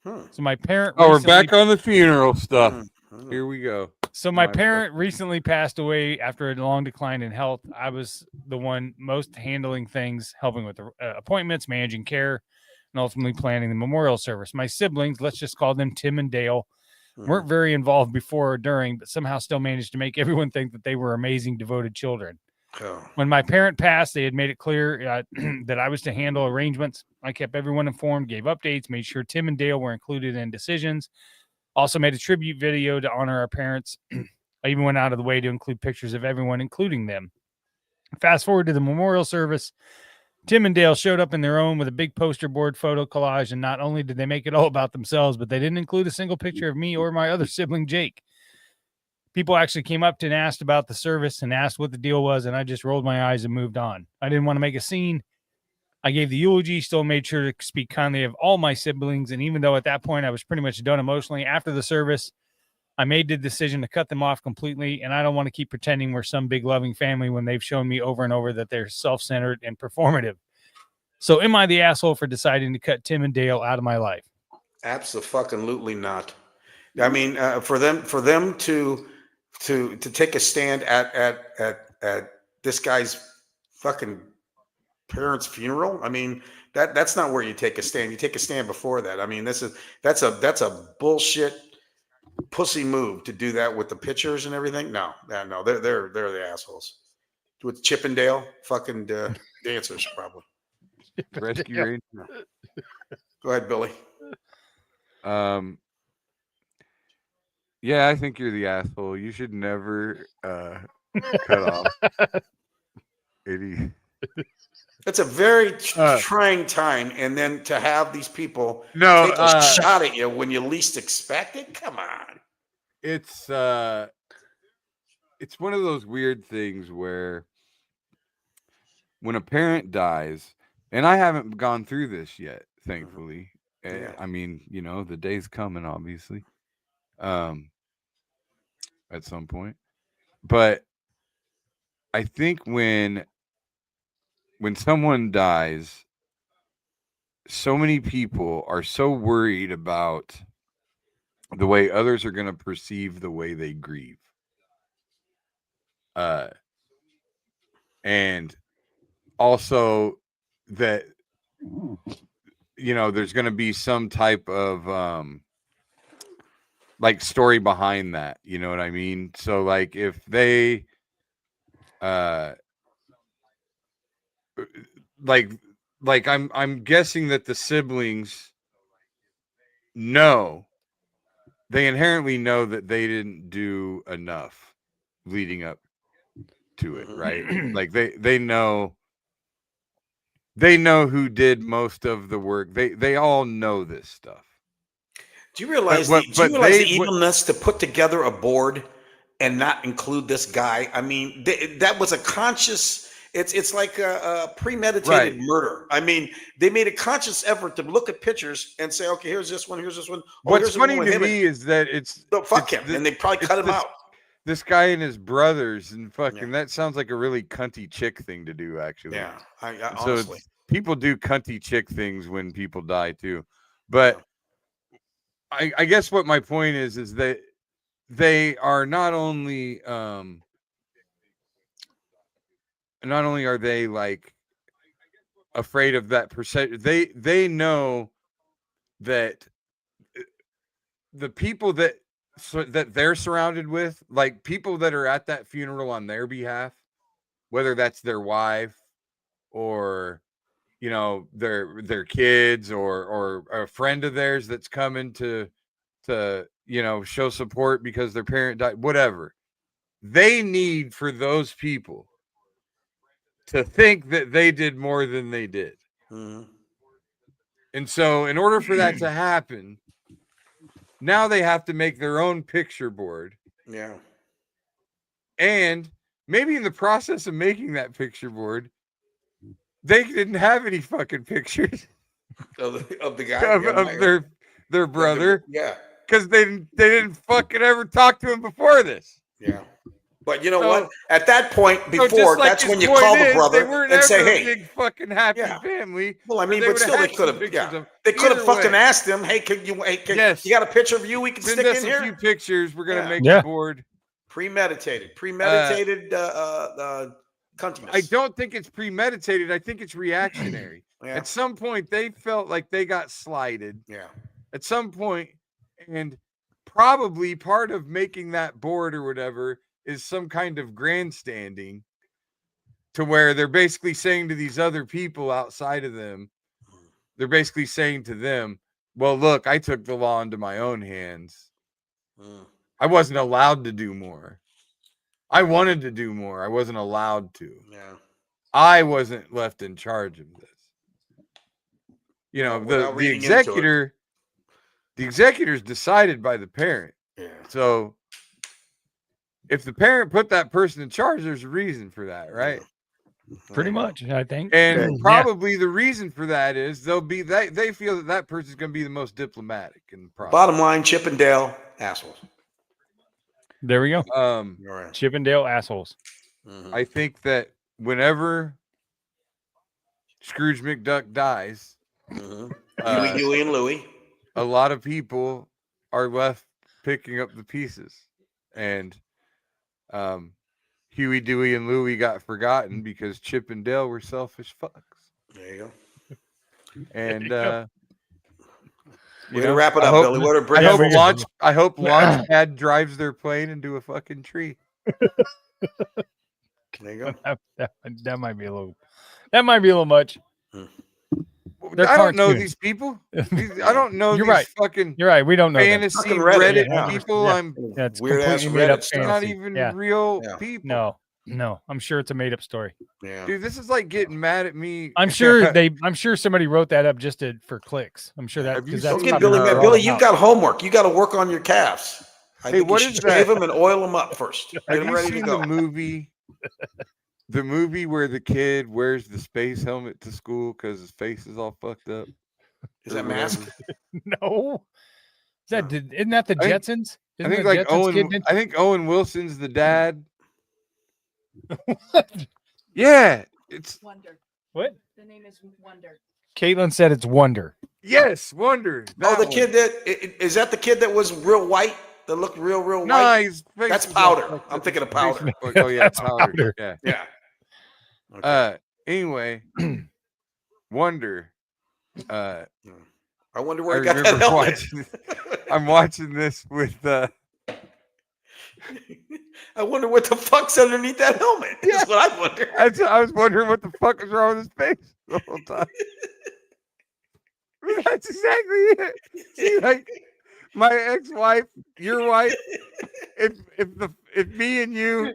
Hmm. So my parent. Oh, we're recently- back on the funeral stuff. Here we go. So my parent recently passed away after a long decline in health. I was the one most handling things, helping with the appointments, managing care, and ultimately planning the memorial service. My siblings, let's just call them Tim and Dale, weren't very involved before or during, but somehow still managed to make everyone think that they were amazing, devoted children. Oh. When my parent passed, they had made it clear that I was to handle arrangements. I kept everyone informed, gave updates, made sure Tim and Dale were included in decisions. Also made a tribute video to honor our parents. I even went out of the way to include pictures of everyone, including them. Fast forward to the memorial service. Tim and Dale showed up in their own with a big poster board photo collage, and not only did they make it all about themselves, but they didn't include a single picture of me or my other sibling, Jake. People actually came up to and asked about the service and asked what the deal was, and I just rolled my eyes and moved on. I didn't want to make a scene. I gave the eulogy, still made sure to speak kindly of all my siblings, and even though at that point I was pretty much done emotionally, after the service, I made the decision to cut them off completely, and I don't want to keep pretending we're some big loving family when they've shown me over and over that they're self-centered and performative. So am I the asshole for deciding to cut Tim and Dale out of my life? Absolutely not. I mean, for them to take a stand at this guy's fucking parents' funeral. I mean, that's not where you take a stand. You take a stand before that. I mean, that's a bullshit pussy move to do that with the pictures and everything. No, they're the assholes. With Chippendale fucking dancers, probably. Rescue Ranger. Go ahead, Billy. Yeah, I think you're the asshole. You should never cut off any. It's a very trying time, and then to have these people take a shot at you when you least expect it. Come on, it's one of those weird things where when a parent dies, and I haven't gone through this yet, thankfully. Yeah. I mean, the day's coming, obviously, at some point. But I think when someone dies, so many people are so worried about the way others are going to perceive the way they grieve. And also that, there's going to be some type of, like story behind that. You know what I mean? So like if they, like I'm guessing that the siblings they inherently know that they didn't do enough leading up to it, right? Like they know who did most of the work. They all know this stuff. Do you realize the evilness to put together a board and not include this guy? I mean, that was a conscious. It's like a premeditated murder. I mean, they made a conscious effort to look at pictures and say, okay, here's this one, here's this one. Oh, what's funny to me is that fuck him, and they probably cut him out. This guy and his brothers and fucking that sounds like a really cunty chick thing to do, actually. Yeah, honestly, people do cunty chick things when people die too. But I guess what my point is that they are not only are they like afraid of that perception, they know that the people that they're surrounded with, like people that are at that funeral on their behalf, whether that's their wife or their kids or a friend of theirs that's coming to show support because their parent died, whatever, they need for those people to think that they did more than they did. Mm-hmm. And so in order for that to happen, now they have to make their own picture board. Yeah. And maybe in the process of making that picture board, they didn't have any fucking pictures of the guy of their brother. Yeah. Because they didn't fucking ever talk to him before this. Yeah. But you know what? At that point, just before, like that's his when you point call the is, brother they weren't and say, ever a "Hey, big fucking happy Yeah. family." well, I mean, they but would've still, they had could some have, pictures yeah, of- they could have either fucking way. asked him, "Hey, Yes. you got a picture of you we can Send stick us in a here?" few pictures. We're gonna Yeah. make Yeah. the board. Premeditated, cuntiness. I don't think it's premeditated. I think it's reactionary. Yeah. At some point, they felt like they got slighted. Yeah. At some point, and probably part of making that board or whatever is some kind of grandstanding, to where they're basically saying to these other people outside of them, they're basically saying to them, well, look, I took the law into my own hands. I wasn't allowed to do more. I wanted to do more. I wasn't allowed to. Yeah. I wasn't left in charge of this. You know, Without the reading into it. executor's decided by the parent. Yeah. So if the parent put that person in charge, there's a reason for that, right? Pretty much, I think. And probably the reason for that is they feel that person's going to be the most diplomatic in the process. Bottom line, Chippendale assholes. There we go. Right. Chippendale assholes. I think that whenever Scrooge McDuck dies, Huey, Dewey, and Louie, a lot of people are left picking up the pieces, and Huey, Dewey, and Louie got forgotten because Chip and Dale were selfish fucks. There you go. And we're gonna wrap it up, Billy. What are I hope Launchpad drives their plane into a fucking tree. There you go. That might be a little. That might be a little much. I don't know these people. I don't know. You're these right. Fucking You're right. We don't know. fantasy Fucking Reddit, Reddit people. Yeah. I'm That's weird ass completely made up Reddit they're stuff. not fantasy. even real Yeah. people. No. I'm sure it's a made up story. Yeah. Dude, this is like getting mad at me. I'm sure somebody wrote that up just for clicks. I'm sure that Have you because that's Don't get probably Billy what mad. they're Billy, all you've about. got homework. You got to work on your calves. I Hey, think what you is should that? shave them and oil them up first. Get Have them you ready to seen go. the movie? The movie where the kid wears the space helmet to school because his face is all fucked up. Is that Mask? No. Isn't that the I think- Jetsons? I Isn't think the like Jetsons kid I think Owen Wilson's the dad. Yeah, it's Wonder. What? The name is Wonder. Caitlin said it's Wonder. yes, Wonder. Oh, the one. kid is that the kid that was real white? That looked real white? Nice. That's Powder. I'm thinking of Powder. Oh yeah, That's Powder. Powder. Yeah. Yeah. Okay. Anyway, Wonder. I wonder I where he got that remember helmet. I'm watching this with I wonder what the fuck's underneath that helmet. That's what I wonder. I was wondering what the fuck is wrong with his face the whole time. That's exactly it. See, like my ex-wife, your wife, if me and you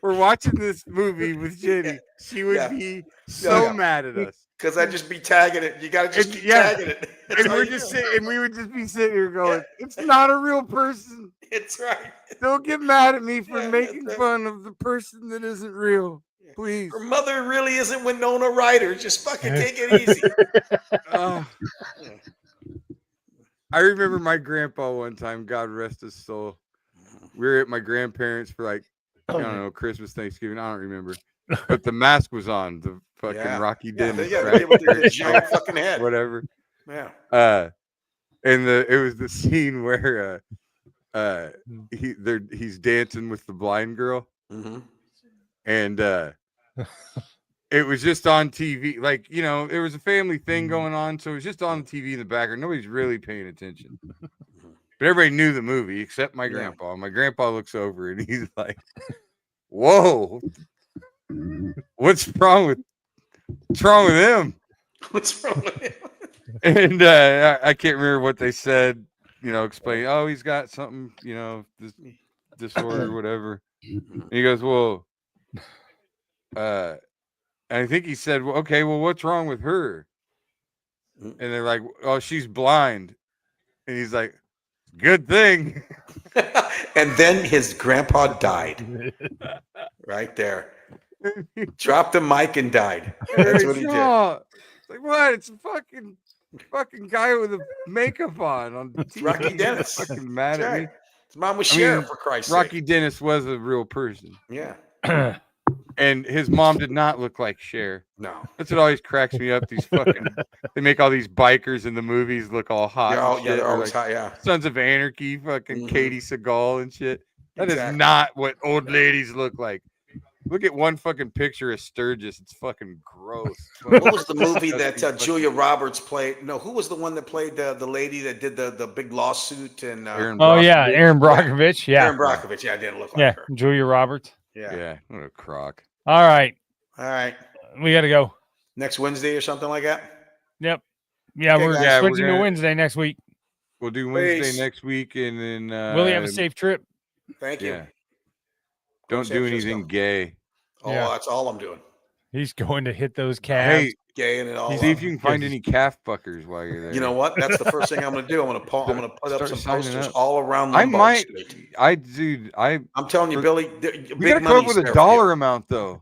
were watching this movie with Jenny, she would be so mad at us. Because I just be tagging it. You gotta just keep Yeah. tagging it. And we're just sitting, and we would just be sitting here going, "It's not a real person. It's right. Don't get mad at me for Yeah, making that's fun of the person that isn't real, please." Her mother really isn't Winona Ryder. Just fucking take it easy. I remember my grandpa one time, God rest his soul. We were at my grandparents for like, I don't know, Christmas, Thanksgiving. I don't remember. But the mask was on, the fucking Rocky Dennis. They with the giant fucking head. Whatever. Yeah. And it was the scene where he's dancing with the blind girl. Mm-hmm. And it was just on TV. Like, you know, there was a family thing going on, so it was just on TV in the background. Nobody's really paying attention. But everybody knew the movie except my grandpa. My grandpa looks over and he's like, "Whoa, what's wrong with him?" What's wrong with him? And I can't remember what they said. You know, explain. Oh, he's got something. You know, this disorder, or whatever. And he goes, "Well," and I think he said, "Well, okay, well, what's wrong with her?" And they're like, "Oh, she's blind." And he's like, "Good thing." And then his grandpa died. Right there. Dropped the mic and died. That's what he did. It's like, what? It's a fucking guy with a makeup on TV. Rocky Dennis. Fucking mad That's at me. right. His mom was Cher, for Christ's Rocky sake. Dennis was a real person. Yeah. And his mom did not look like Cher. No. That's what always cracks me up. These fucking, they make all these bikers in the movies look all hot. They're always hot, yeah. Sons of Anarchy, fucking Katie Seagal and shit. That Exactly. is not what old ladies look like. Look at one fucking picture of Sturgis. It's fucking gross. What was the movie that Julia Roberts played? No, who was the one that played the lady that did the big lawsuit? And Erin Erin Brockovich. Yeah. Erin Brockovich. Yeah, I didn't look like her. Julia Roberts. Yeah, what a crock. All right. We got to go. Next Wednesday or something like that? Yep. Yeah, Okay, we're guys. switching to Wednesday next week. We'll do Wednesday Peace. next week, and then Willie, have a safe trip. Thank you. Yeah. Don't do anything gay. Oh, that's all I'm doing. He's going to hit those calves. Hey, Gay and it all. see if you can find any calf fuckers while you're there. You know what? That's the first thing I'm going to do. I'm going to put up some signing posters up. all around. I Lombard might. Street. I'm telling you, Billy. We gotta come up with a dollar amount, though.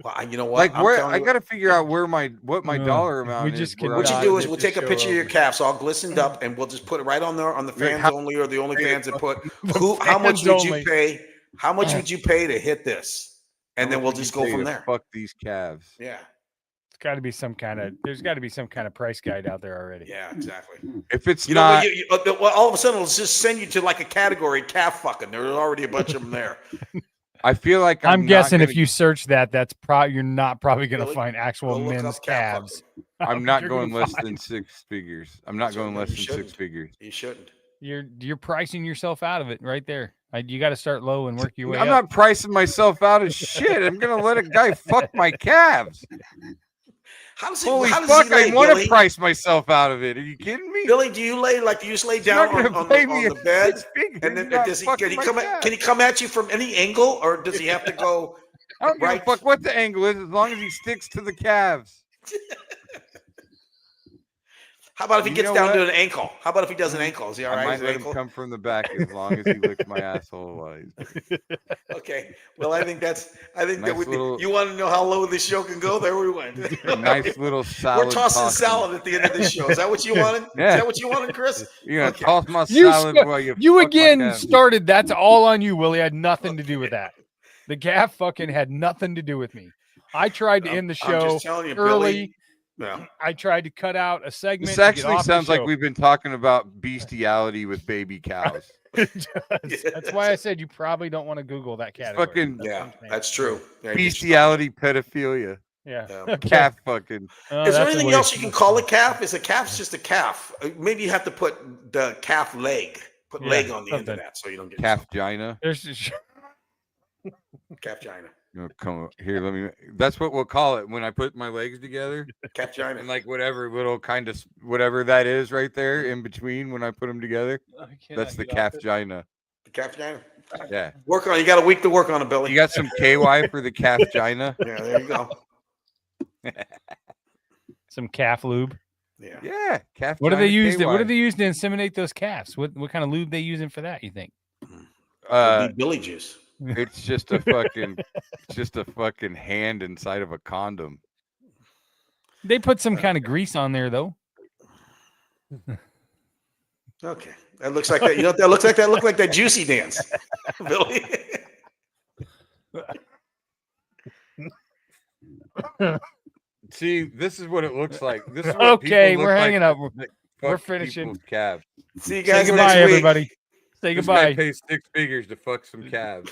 Well, you know what? Like where I gotta figure out what my dollar amount is. What you do is we'll take a picture of your calves all glistened up, and we'll just put it right on there on the fans only or the only fans that put how much would you pay? How much would you pay to hit this? And then we'll just go from there. Fuck these calves. Yeah. It's got to be some kind of. There's got to be some kind of price guide out there already. Yeah, exactly. If it's not, all of a sudden it'll just send you to like a category calf fucking. There's already a bunch of them there. I feel like I'm guessing if you search that, that's probably you're not probably going to find actual men's calves. I'm not going less than 6 figures. I'm not going less than 6 figures. You shouldn't. You're pricing yourself out of it right there. You got to start low and work your way up. I'm not pricing myself out of shit. I'm gonna let a guy fuck my calves. Holy fuck! I want to price myself out of it. Are you kidding me, Billy? Do you just lay down on the bed, and then can he come at you from any angle, or does he have to go? I don't give a fuck what the angle is, as long as he sticks to the calves. How about if he gets down to an ankle? How about if he does an ankle? Is he all right? I might let him come from the back as long as he licks my asshole while he's okay. Well, I think that would be. Little, you want to know how low this show can go? There we went. Nice little salad. We're tossing salad at the end of this show. Is that what you wanted? Yeah. Is that what you wanted, Chris? You're gonna toss my salad while you again started. That's all on you, Willie. I had nothing to do with that. The calf fucking had nothing to do with me. I tried to end the show I'm just telling you, early. Billy. Yeah. I tried to cut out a segment. This actually sounds like we've been talking about bestiality with baby cows. That's why I said you probably don't want to Google that category. Fucking that's true. Yeah, bestiality, pedophilia. Yeah. Calf fucking. Is there anything else you can call a calf? Is a calf's just a calf? Maybe you have to put the calf leg. Put leg on the end of that so you don't get calf gina. There's just calf gina. No, come here. Let me. That's what we'll call it when I put my legs together. Calf gina. And like whatever little kind of whatever that is right there in between when I put them together. That's the calf gina. The calf gina. Yeah. Work on. You got a week to work on it, Billy. You got some KY for the calf gina. Yeah, there you go. Some calf lube. Yeah. Yeah. Calf. What do they use? What do they use to inseminate those calves? What kind of lube they using for that? You think? Billy juice. It's just a fucking hand inside of a condom. They put some kind of grease on there though. Okay. That looks like that. You know what that looks like? That looked like that juicy dance. Billy. See, this is what it looks like. This is what okay, we're hanging up. We're finishing. Calves. See you guys next week. Goodbye, everybody. Say goodbye. This guy pays 6 figures to fuck some calves.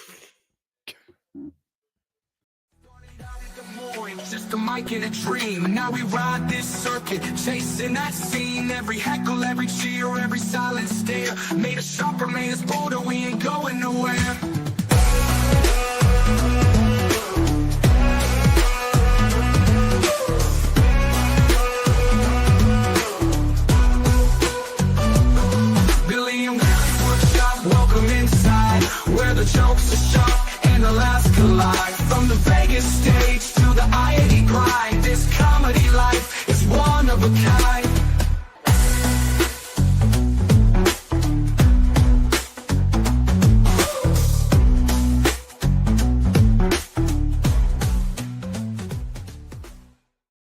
Just a mic and a dream. Now we ride this circuit, chasing that scene. Every heckle, every cheer, every silent stare made a sharper man's bolder. We ain't going nowhere.